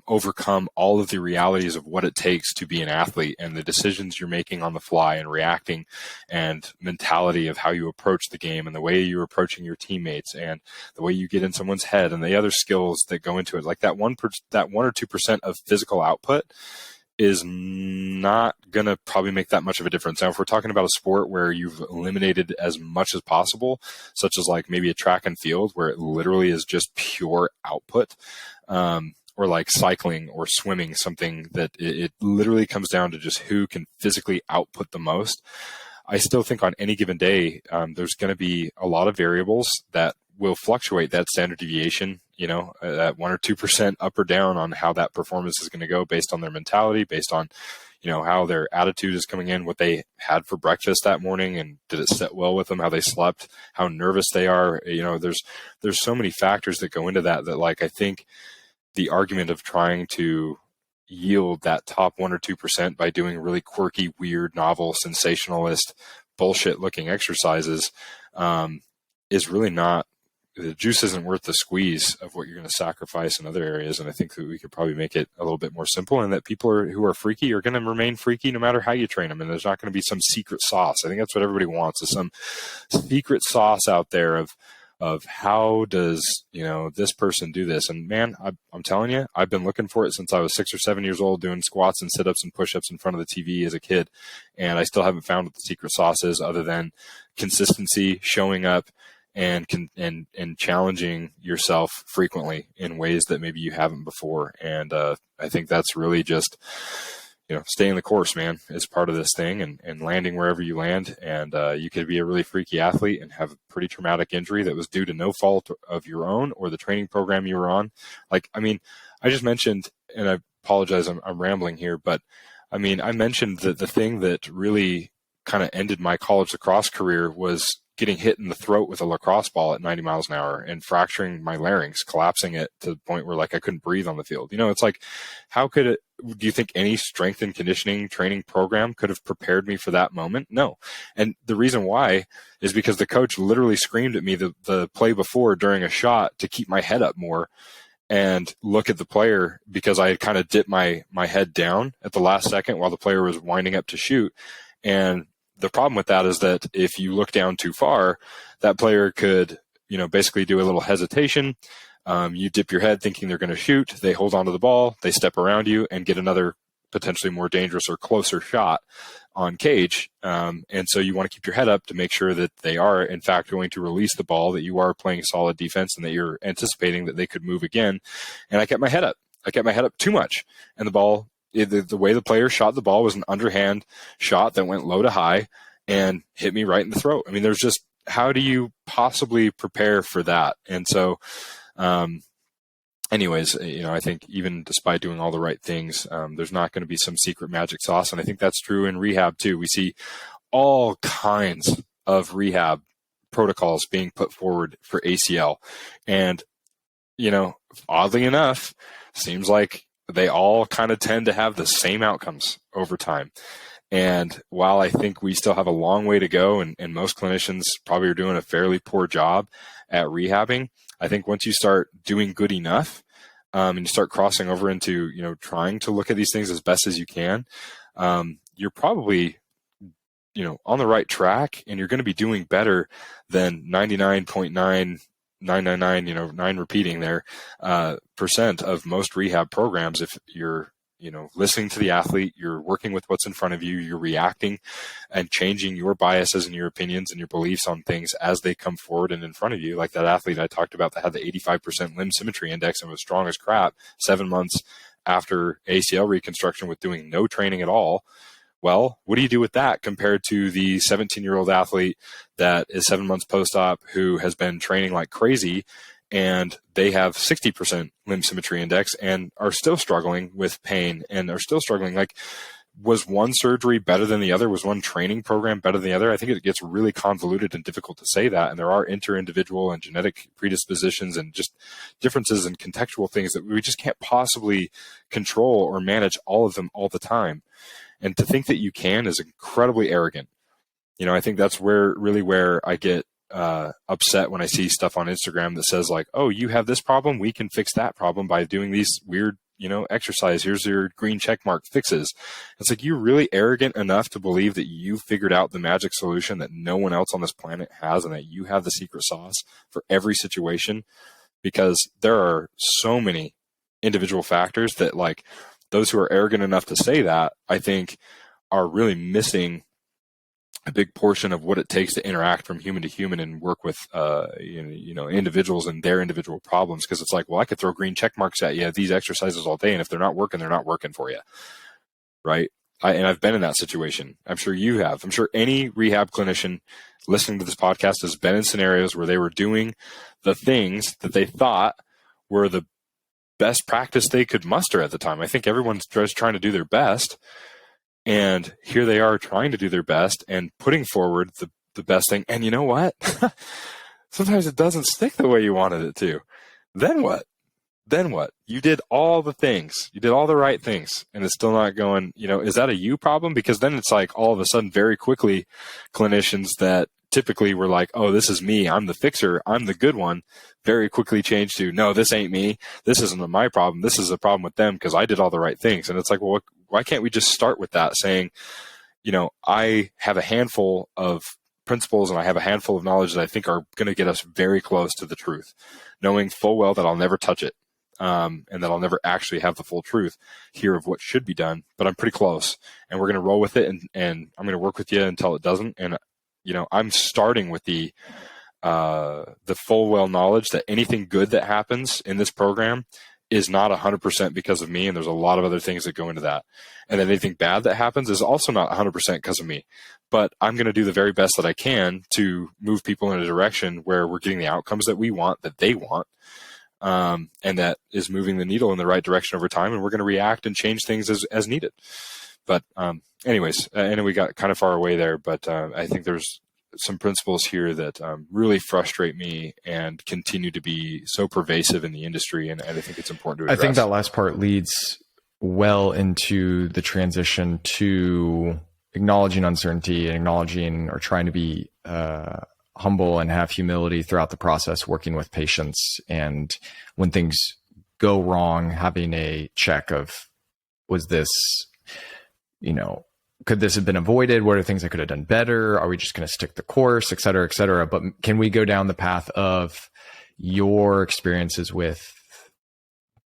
overcome all of the realities of what it takes to be an athlete, and the decisions you're making on the fly and reacting, and mentality of how you approach the game, and the way you're approaching your teammates, and the way you get in someone's head, and the other skills that go into it. Like that 1 or 2% of physical output is not going to probably make that much of a difference. Now, if we're talking about a sport where you've eliminated as much as possible, such as like maybe a track and field where it literally is just pure output, or like cycling or swimming, something that it literally comes down to just who can physically output the most. I still think on any given day, there's going to be a lot of variables that will fluctuate that standard deviation, at 1 or 2% up or down on how that performance is going to go based on their mentality, based on, how their attitude is coming in, what they had for breakfast that morning, and did it sit well with them, how they slept, how nervous they are. There's so many factors that go into that like, I think the argument of trying to yield that top 1 or 2% by doing really quirky, weird, novel, sensationalist, bullshit looking exercises, is really not the juice isn't worth the squeeze of what you're going to sacrifice in other areas. And I think that we could probably make it a little bit more simple, and that people who are freaky are going to remain freaky no matter how you train them. And there's not going to be some secret sauce. I think that's what everybody wants, is some secret sauce out there of how does, this person do this? And man, I'm telling you, I've been looking for it since I was 6 or 7 years old, doing squats and sit-ups and push-ups in front of the TV as a kid. And I still haven't found what the secret sauce is, other than consistency, showing up, and challenging yourself frequently in ways that maybe you haven't before. And I think that's really just, staying the course, man, is part of this thing, and landing wherever you land. And you could be a really freaky athlete and have a pretty traumatic injury that was due to no fault of your own or the training program you were on. Like, I mean, I just mentioned, and I apologize, I'm rambling here, but I mean, I mentioned that the thing that really kind of ended my college lacrosse career was getting hit in the throat with a lacrosse ball at 90 miles an hour and fracturing my larynx, collapsing it to the point where, like, I couldn't breathe on the field. It's like, how could it, do you think any strength and conditioning training program could have prepared me for that moment? No. And the reason why is because the coach literally screamed at me the play before during a shot to keep my head up more and look at the player, because I had kind of dipped my head down at the last second while the player was winding up to shoot. And the problem with that is that if you look down too far, that player could, basically do a little hesitation. You dip your head thinking they're going to shoot. They hold onto the ball. They step around you and get another potentially more dangerous or closer shot on cage. And so you want to keep your head up to make sure that they are, in fact, going to release the ball, that you are playing solid defense, and that you're anticipating that they could move again. And I kept my head up. I kept my head up too much. And the ball, the way the player shot the ball was an underhand shot that went low to high and hit me right in the throat. I mean, there's just, how do you possibly prepare for that? And so, anyways, I think even despite doing all the right things, there's not going to be some secret magic sauce. And I think that's true in rehab too. We see all kinds of rehab protocols being put forward for ACL. And, oddly enough, seems like they all kind of tend to have the same outcomes over time. And while I think we still have a long way to go, and most clinicians probably are doing a fairly poor job at rehabbing, I think once you start doing good enough, and you start crossing over into, trying to look at these things as best as you can, you're probably, on the right track, and you're going to be doing better than 99.9999, 9 repeating there, percent of most rehab programs. If you're, listening to the athlete, you're working with what's in front of you, you're reacting and changing your biases and your opinions and your beliefs on things as they come forward and in front of you. Like that athlete I talked about that had the 85% limb symmetry index and was strong as crap 7 months after ACL reconstruction with doing no training at all. Well, what do you do with that compared to the 17-year-old athlete that is 7 months post-op who has been training like crazy, and they have 60% limb symmetry index and are still struggling with pain and are still struggling? Like, was one surgery better than the other? Was one training program better than the other? I think it gets really convoluted and difficult to say that. And there are inter-individual and genetic predispositions and just differences and contextual things that we just can't possibly control or manage all of them all the time. And to think that you can is incredibly arrogant. I think that's where I get upset when I see stuff on Instagram that says like, oh, you have this problem, we can fix that problem by doing these weird, exercise. Here's your green check mark fixes. It's like, you're really arrogant enough to believe that you figured out the magic solution that no one else on this planet has, and that you have the secret sauce for every situation, because there are so many individual factors that, like, those who are arrogant enough to say that, I think, are really missing a big portion of what it takes to interact from human to human and work with, individuals and their individual problems. Because it's like, well, I could throw green check marks at you, these exercises all day, and if they're not working, they're not working for you, right? And I've been in that situation. I'm sure you have. I'm sure any rehab clinician listening to this podcast has been in scenarios where they were doing the things that they thought were the best practice they could muster at the time. I think everyone's just trying to do their best. And here they are trying to do their best and putting forward the best thing. And you know what? Sometimes it doesn't stick the way you wanted it to. Then what? You did all the things. You did all the right things. And it's still not going, is that a you problem? Because then it's like all of a sudden, very quickly, clinicians that typically we're like, oh, this is me. I'm the fixer. I'm the good one. Very quickly change to, no, this ain't me. This isn't my problem. This is a problem with them because I did all the right things. And it's like, well, why can't we just start with that, saying, I have a handful of principles and I have a handful of knowledge that I think are going to get us very close to the truth, knowing full well that I'll never touch it. And that I'll never actually have the full truth here of what should be done, but I'm pretty close, and we're going to roll with it. And I'm going to work with you until it doesn't. And, I'm starting with the full well knowledge that anything good that happens in this program is not 100% because of me. And there's a lot of other things that go into that. And then anything bad that happens is also not 100% because of me, but I'm going to do the very best that I can to move people in a direction where we're getting the outcomes that we want, that they want. And that is moving the needle in the right direction over time. And we're going to react and change things as needed. But anyways, I know we got kind of far away there, but I think there's some principles here that really frustrate me and continue to be so pervasive in the industry. And I think it's important to address. I think that last part leads well into the transition to acknowledging uncertainty and acknowledging or trying to be humble and have humility throughout the process, working with patients. And when things go wrong, having a check of, was this, could this have been avoided? What are things I could have done better? Are we just going to stick the course, et cetera, et cetera? But can we go down the path of your experiences with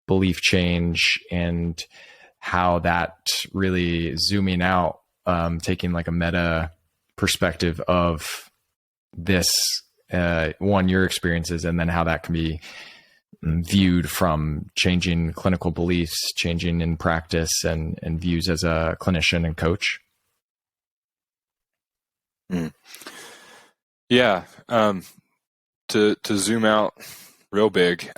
belief change and how that really zooming out, taking like a meta perspective of this, your experiences, and then how that can be viewed from changing clinical beliefs, changing in practice, and views as a clinician and coach? Yeah. To zoom out real big,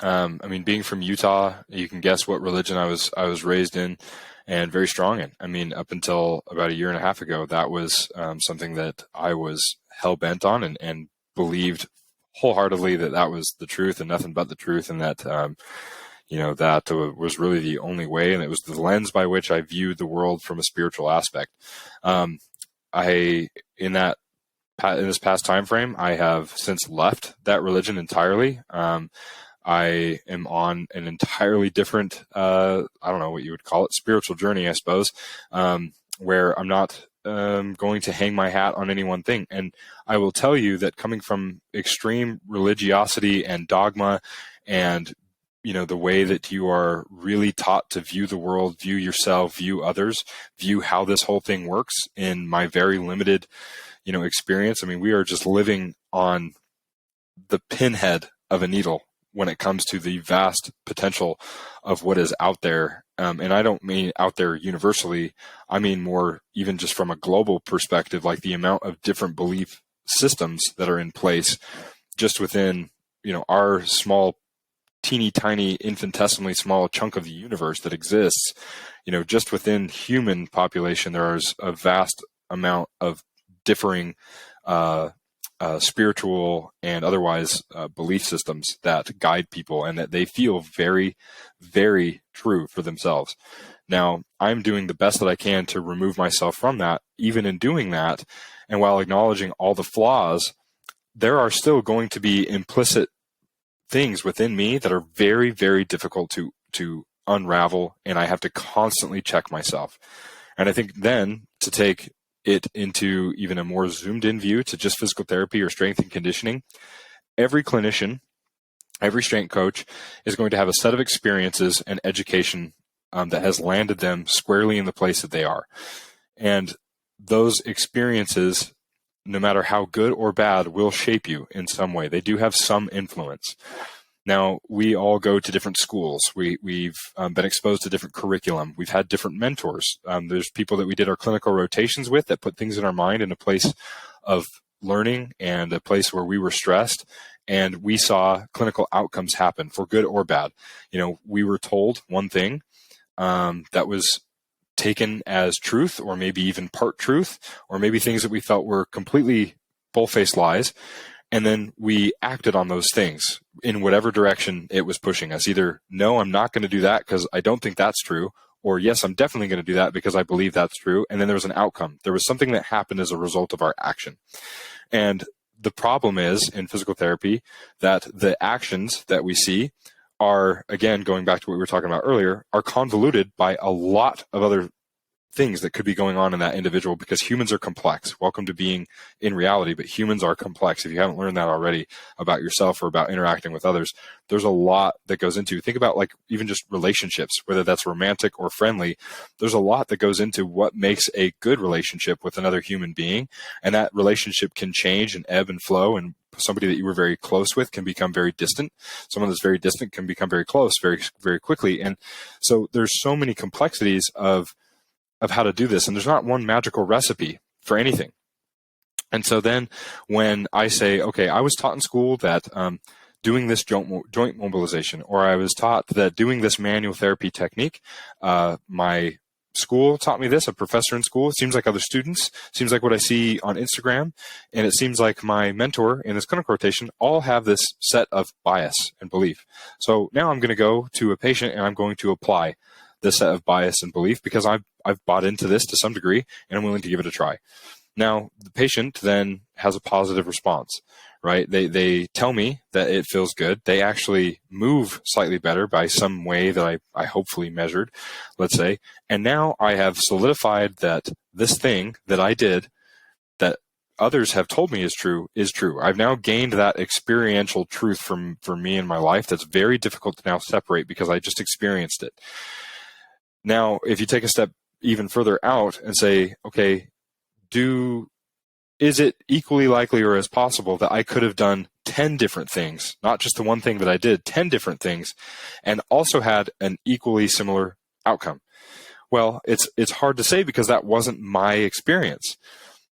being from Utah, you can guess what religion I was raised in and very strong in. Up until about a year and a half ago, that was something that I was hell bent on and believed wholeheartedly that was the truth and nothing but the truth. And that, that was really the only way. And it was the lens by which I viewed the world from a spiritual aspect. In this past time frame, I have since left that religion entirely. I am on an entirely different, I don't know what you would call it, spiritual journey, I suppose, where I'm not going to hang my hat on any one thing. And I will tell you that coming from extreme religiosity and dogma and, the way that you are really taught to view the world, view yourself, view others, view how this whole thing works in my very limited, experience. We are just living on the pinhead of a needle when it comes to the vast potential of what is out there. And I don't mean out there universally. I mean more even just from a global perspective, like the amount of different belief systems that are in place just within, our small, teeny tiny, infinitesimally small chunk of the universe that exists. Just within human population, there is a vast amount of differing spiritual and otherwise belief systems that guide people and that they feel very, very true for themselves. Now, I'm doing the best that I can to remove myself from that. Even in doing that, and while acknowledging all the flaws, there are still going to be implicit things within me that are very, very difficult to unravel, and I have to constantly check myself. And I think then to take it into even a more zoomed in view to just physical therapy or strength and conditioning, every clinician, every strength coach is going to have a set of experiences and education that has landed them squarely in the place that they are. And those experiences, no matter how good or bad, will shape you in some way. They do have some influence. Now, we all go to different schools. We've been exposed to different curriculum. We've had different mentors. There's people that we did our clinical rotations with that put things in our mind in a place of learning and a place where we were stressed, and we saw clinical outcomes happen for good or bad. We were told one thing that was taken as truth, or maybe even part truth, or maybe things that we felt were completely bull-faced lies. And then we acted on those things in whatever direction it was pushing us. Either, no, I'm not going to do that because I don't think that's true, or yes, I'm definitely going to do that because I believe that's true. And then there was an outcome. There was something that happened as a result of our action. And the problem is in physical therapy that the actions that we see are, again, going back to what we were talking about earlier, are convoluted by a lot of other things that could be going on in that individual, because humans are complex. Welcome to being in reality, but humans are complex. If you haven't learned that already about yourself or about interacting with others, there's a lot that goes into, think about like even just relationships, whether that's romantic or friendly. There's a lot that goes into what makes a good relationship with another human being. And that relationship can change and ebb and flow, and somebody that you were very close with can become very distant. Someone that's very distant can become very close very, very quickly. And so there's so many complexities of how to do this. And there's not one magical recipe for anything. And so then when I say, okay, I was taught in school that doing this joint mobilization, or I was taught that doing this manual therapy technique, my school taught me this, a professor in school, it seems like other students, seems like what I see on Instagram, and it seems like my mentor in this clinical rotation all have this set of bias and belief. So now I'm going to go to a patient and I'm going to apply this set of bias and belief because I've bought into this to some degree and I'm willing to give it a try. Now, the patient then has a positive response, right? They tell me that it feels good. They actually move slightly better by some way that I hopefully measured, let's say. And now I have solidified that this thing that I did that others have told me is true. I've now gained that experiential truth for me in my life that's very difficult to now separate because I just experienced it. Now, if you take a step even further out and say, okay, is it equally likely or as possible that I could have done 10 different things, not just the one thing that I did, 10 different things, and also had an equally similar outcome? Well, it's hard to say because that wasn't my experience,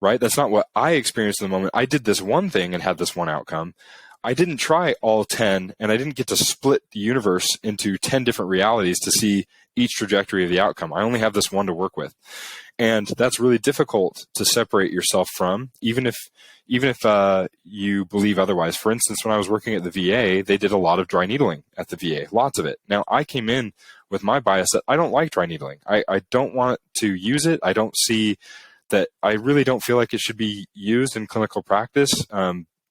right? That's not what I experienced in the moment. I did this one thing and had this one outcome. I didn't try all 10, and I didn't get to split the universe into 10 different realities to see each trajectory of the outcome. I only have this one to work with. And that's really difficult to separate yourself from, even if you believe otherwise. For instance, when I was working at the VA, they did a lot of dry needling at the VA, lots of it. Now, I came in with my bias that I don't like dry needling. I don't want to use it. I don't see that. I really don't feel like it should be used in clinical practice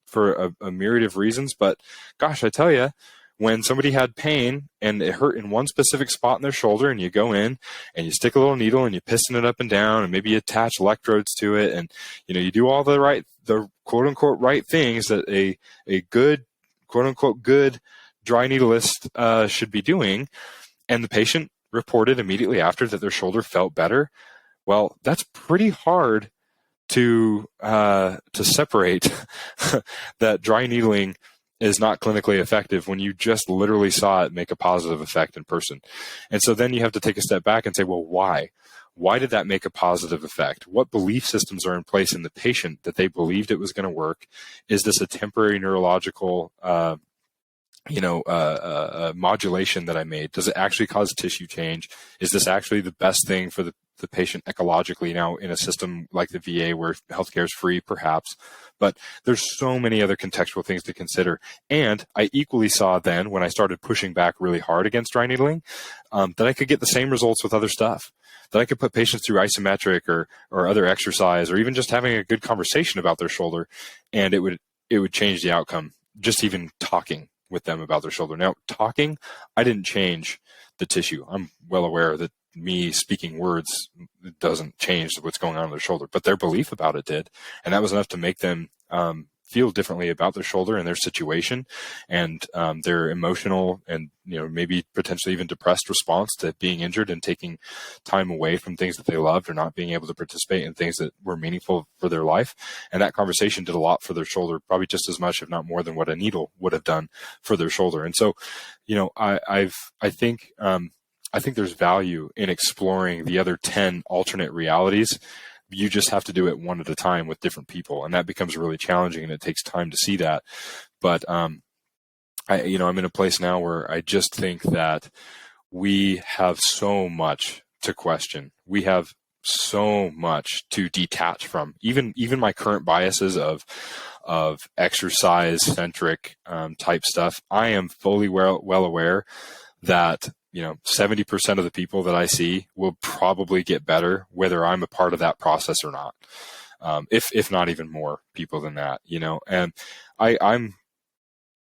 for a myriad of reasons. But gosh, I tell you, when somebody had pain and it hurt in one specific spot in their shoulder, and you go in and you stick a little needle and you piston it up and down, and maybe you attach electrodes to it, and you do all the quote unquote right things that a good quote unquote good dry needleist should be doing, and the patient reported immediately after that their shoulder felt better. Well, that's pretty hard to separate that dry needling is not clinically effective when you just literally saw it make a positive effect in person. And so then you have to take a step back and say, well, why? Why did that make a positive effect? What belief systems are in place in the patient that they believed it was going to work? Is this a temporary neurological modulation that I made? Does it actually cause tissue change? Is this actually the best thing for the patient ecologically now in a system like the VA where healthcare is free, perhaps? But there's so many other contextual things to consider. And I equally saw then, when I started pushing back really hard against dry needling, that I could get the same results with other stuff, that I could put patients through isometric or other exercise, or even just having a good conversation about their shoulder, and it would change the outcome, just even talking with them about their shoulder. Now, talking, I didn't change the tissue. I'm well aware that me speaking words doesn't change what's going on in their shoulder, but their belief about it did. And that was enough to make them feel differently about their shoulder and their situation, and their emotional and maybe potentially even depressed response to being injured and taking time away from things that they loved, or not being able to participate in things that were meaningful for their life. And that conversation did a lot for their shoulder, probably just as much, if not more, than what a needle would have done for their shoulder. And so, I think there's value in exploring the other 10 alternate realities. You just have to do it one at a time with different people, and that becomes really challenging, and it takes time to see that. But I'm in a place now where I just think that we have so much to question. We have so much to detach from. Even my current biases of exercise centric type stuff, I am fully well aware that 70% of the people that I see will probably get better whether I'm a part of that process or not. if not even more people than that, and I'm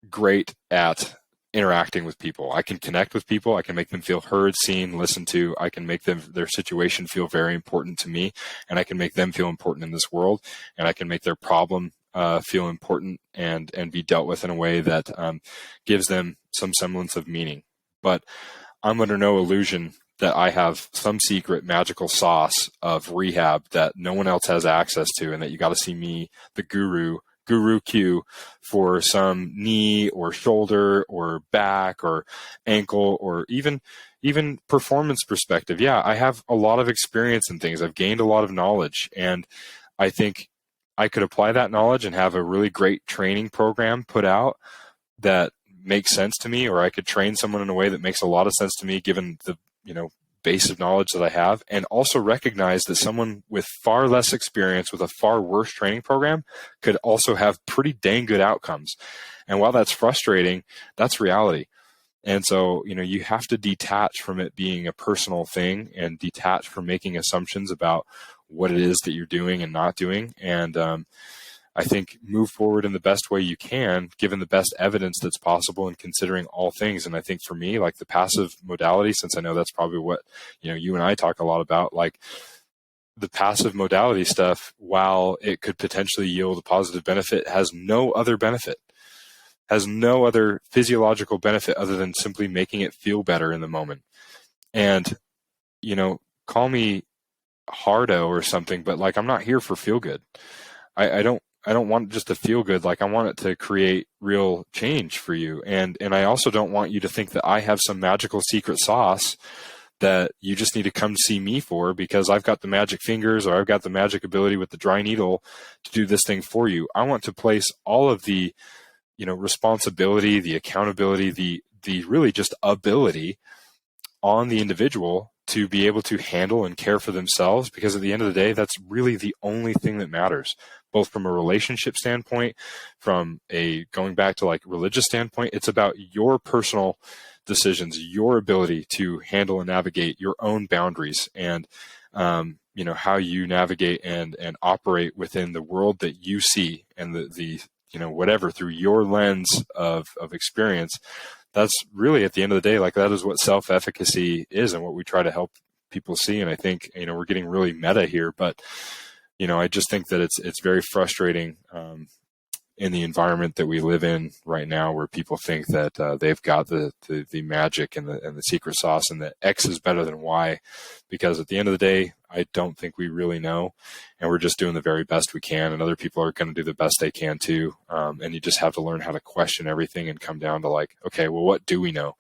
great at interacting with people. I can connect with people. I can make them feel heard, seen, listened to. I can make their situation feel very important to me, and I can make them feel important in this world, and I can make their problem feel important and be dealt with in a way that gives them some semblance of meaning. But I'm under no illusion that I have some secret magical sauce of rehab that no one else has access to, and that you got to see me, the guru Q, for some knee or shoulder or back or ankle or even performance perspective. Yeah, I have a lot of experience in things. I've gained a lot of knowledge, and I think I could apply that knowledge and have a really great training program put out that makes sense to me, or I could train someone in a way that makes a lot of sense to me given the base of knowledge that I have, and also recognize that someone with far less experience with a far worse training program could also have pretty dang good outcomes. And while that's frustrating, that's reality. And so, you have to detach from it being a personal thing and detach from making assumptions about what it is that you're doing and not doing. And I think move forward in the best way you can, given the best evidence that's possible and considering all things. And I think for me, like the passive modality, since I know that's probably what, you and I talk a lot about, like the passive modality stuff, while it could potentially yield a positive benefit, has no other benefit, has no other physiological benefit other than simply making it feel better in the moment. And, call me hardo or something, but like, I'm not here for feel good. I don't want just to feel good. Like I want it to create real change for you. And I also don't want you to think that I have some magical secret sauce that you just need to come see me for because I've got the magic fingers or I've got the magic ability with the dry needle to do this thing for you. I want to place all of the, responsibility, the accountability, the really just ability on the individual to be able to handle and care for themselves, because at the end of the day, that's really the only thing that matters, both from a relationship standpoint, from a going back to like religious standpoint. It's about your personal decisions, your ability to handle and navigate your own boundaries, and how you navigate and operate within the world that you see, and the whatever through your lens of experience. That's really, at the end of the day, like that is what self-efficacy is and what we try to help people see. And I think, we're getting really meta here, but, I just think that it's very frustrating in the environment that we live in right now, where people think that they've got the magic and the secret sauce, and that X is better than Y, because at the end of the day, I don't think we really know, and we're just doing the very best we can, and other people are going to do the best they can too. And you just have to learn how to question everything and come down to like, okay, well, what do we know?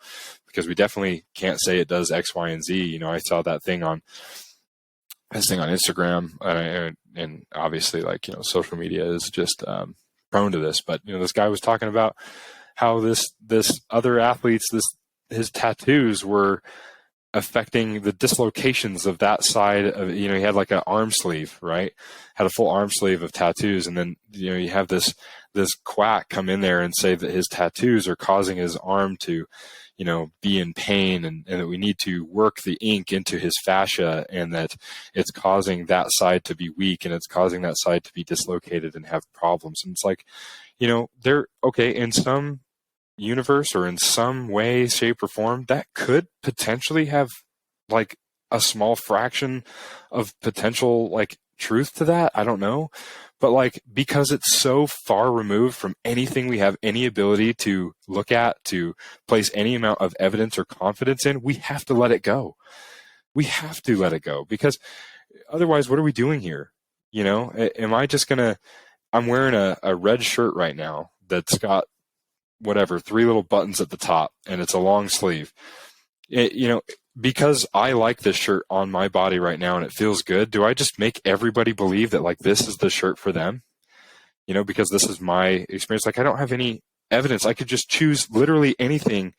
Because we definitely can't say it does X, Y, and Z. I saw that thing on Instagram, and obviously, like, social media is just prone to this, but this guy was talking about how this other athletes, his tattoos were affecting the dislocations of that side of, he had like an arm sleeve, right? Had a full arm sleeve of tattoos. And then, you have this quack come in there and say that his tattoos are causing his arm to, be in pain, and that we need to work the ink into his fascia, and that it's causing that side to be weak, and it's causing that side to be dislocated and have problems. And it's like, they're okay in some universe or in some way, shape, or form, that could potentially have like a small fraction of potential like truth to that. I don't know. But like, because it's so far removed from anything we have any ability to look at, to place any amount of evidence or confidence in, we have to let it go. We have to let it go, because otherwise, what are we doing here? Am I just I'm wearing a red shirt right now that's got whatever, 3 little buttons at the top, and it's a long sleeve. Because I like this shirt on my body right now and it feels good, do I just make everybody believe that like this is the shirt for them? Because this is my experience. Like, I don't have any evidence. I could just choose literally anything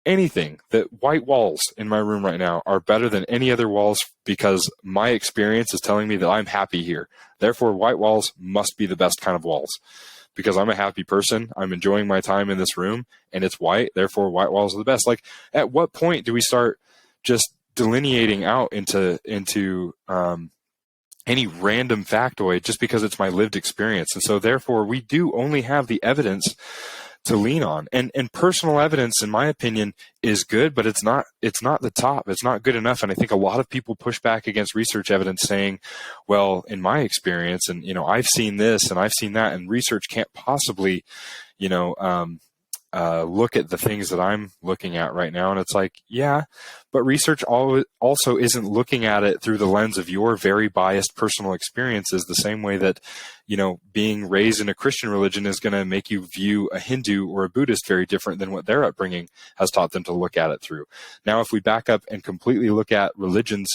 that white walls in my room right now are better than any other walls, because my experience is telling me that I'm happy here. Therefore, white walls must be the best kind of walls, because I'm a happy person. I'm enjoying my time in this room and it's white. Therefore, white walls are the best. Like, at what point do we start just delineating out into any random factoid just because it's my lived experience. And so therefore we do only have the evidence to lean on. And personal evidence, in my opinion, is good, but it's not the top. It's not good enough. And I think a lot of people push back against research evidence saying, well, in my experience, and, I've seen this and I've seen that, and research can't possibly, look at the things that I'm looking at right now. And it's like, yeah, but research also isn't looking at it through the lens of your very biased personal experiences, the same way that, being raised in a Christian religion is going to make you view a Hindu or a Buddhist very different than what their upbringing has taught them to look at it through. Now, if we back up and completely look at religions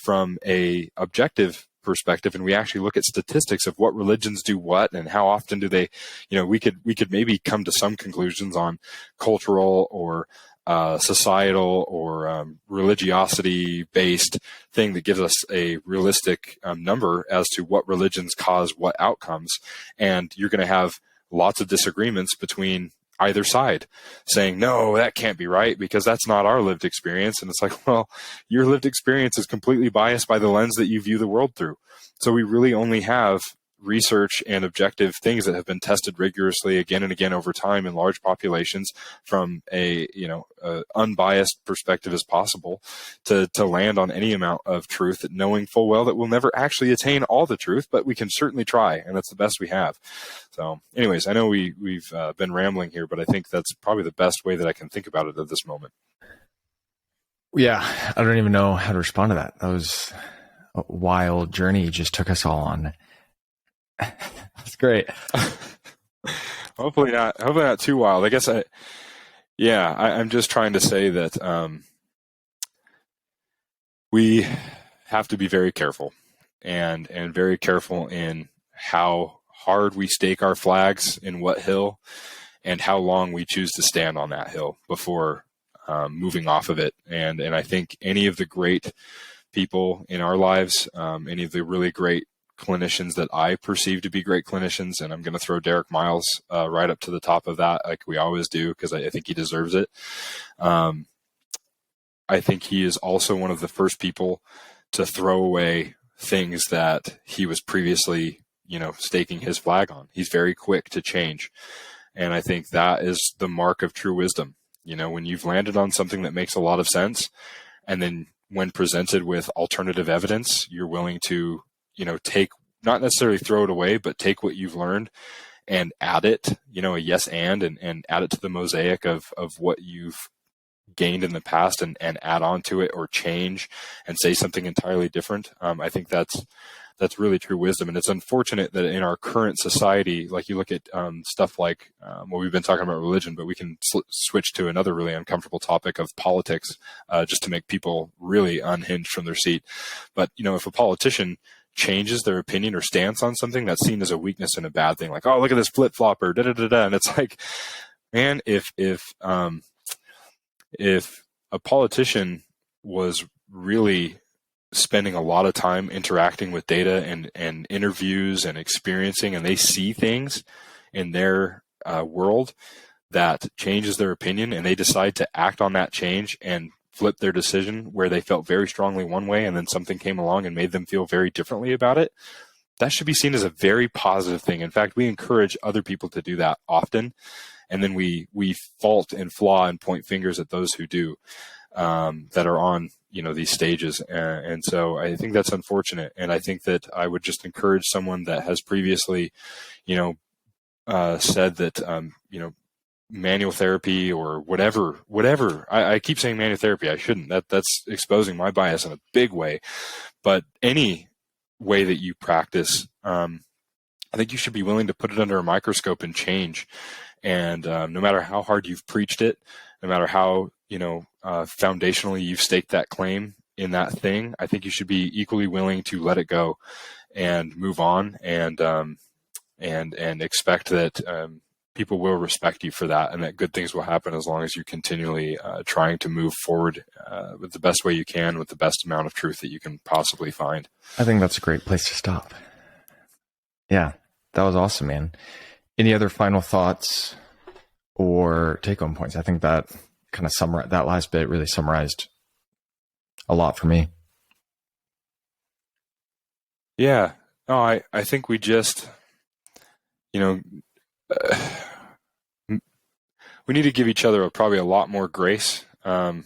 from a objective perspective, and we actually look at statistics of what religions do what and how often do they, we could maybe come to some conclusions on cultural or societal or religiosity based thing that gives us a realistic number as to what religions cause what outcomes. And you're going to have lots of disagreements between either side saying, no, that can't be right because that's not our lived experience. And it's like, well, your lived experience is completely biased by the lens that you view the world through. So we really only have research and objective things that have been tested rigorously again and again over time in large populations from a unbiased perspective as possible to land on any amount of truth, knowing full well that we'll never actually attain all the truth, but we can certainly try, and that's the best we have. So anyways, I know we've been rambling here, but I think that's probably the best way that I can think about it at this moment. Yeah, I don't even know how to respond to that. That was a wild journey you just took us all on. That's great. Hopefully not too wild. I guess I'm just trying to say that we have to be very careful and very careful in how hard we stake our flags in what hill and how long we choose to stand on that hill before moving off of it. And I think any of the great people in our lives, any of the really great clinicians that I perceive to be great clinicians, and I'm going to throw Derek Miles right up to the top of that, like we always do, because I think he deserves it. I think he is also one of the first people to throw away things that he was previously, staking his flag on. He's very quick to change. And I think that is the mark of true wisdom. When you've landed on something that makes a lot of sense, and then when presented with alternative evidence, you're willing to take, not necessarily throw it away, but take what you've learned and add it, a yes and add it to the mosaic of what you've gained in the past and add on to it or change and say something entirely different. I think that's really true wisdom. And it's unfortunate that in our current society, like you look at stuff like, we've been talking about religion, but we can switch to another really uncomfortable topic of politics, just to make people really unhinged from their seat. But, if a politician changes their opinion or stance on something, that's seen as a weakness and a bad thing. Like, oh, look at this flip-flopper, da-da-da-da. And it's like, man, if a politician was really spending a lot of time interacting with data and interviews and experiencing, and they see things in their world that changes their opinion, and they decide to act on that change and flip their decision where they felt very strongly one way and then something came along and made them feel very differently about it, that should be seen as a very positive thing. In fact, we encourage other people to do that often, and then we fault and flaw and point fingers at those who do, that are on these stages. And so I think that's unfortunate. And I think that I would just encourage someone that has previously said that manual therapy or whatever. I keep saying manual therapy. I shouldn't. That's exposing my bias in a big way. But any way that you practice, I think you should be willing to put it under a microscope and change. And no matter how hard you've preached it, no matter how foundationally you've staked that claim in that thing, I think you should be equally willing to let it go and move on and expect that people will respect you for that, and that good things will happen as long as you're continually trying to move forward with the best way you can, with the best amount of truth that you can possibly find. I think that's a great place to stop. Yeah, that was awesome, man. Any other final thoughts or take-home points? I think that kind of summarized, that last bit really summarized a lot for me. Yeah. No, I think we just, you know, we need to give each other probably a lot more grace. I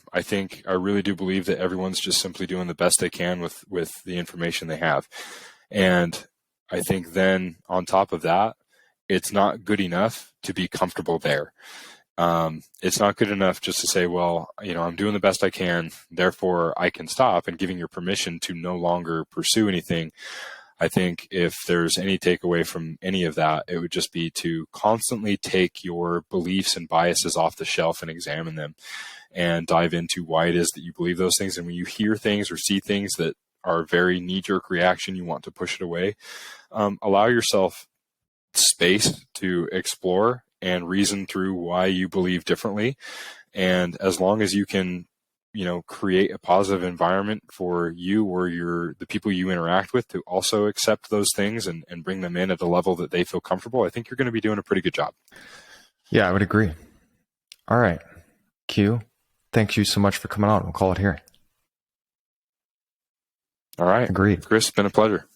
really do believe that everyone's just simply doing the best they can with the information they have. And I think then on top of that, it's not good enough to be comfortable there. It's not good enough just to say, well, I'm doing the best I can, therefore I can stop, and giving your permission to no longer pursue anything. I think if there's any takeaway from any of that, it would just be to constantly take your beliefs and biases off the shelf and examine them and dive into why it is that you believe those things. And when you hear things or see things that are a very knee-jerk reaction, you want to push it away. Allow yourself space to explore and reason through why you believe differently. And as long as you can create a positive environment for you or the people you interact with to also accept those things and bring them in at a level that they feel comfortable, I think you're going to be doing a pretty good job. Yeah, I would agree. All right. Q, thank you so much for coming on. We'll call it here. All right. Agreed. Chris, it's been a pleasure.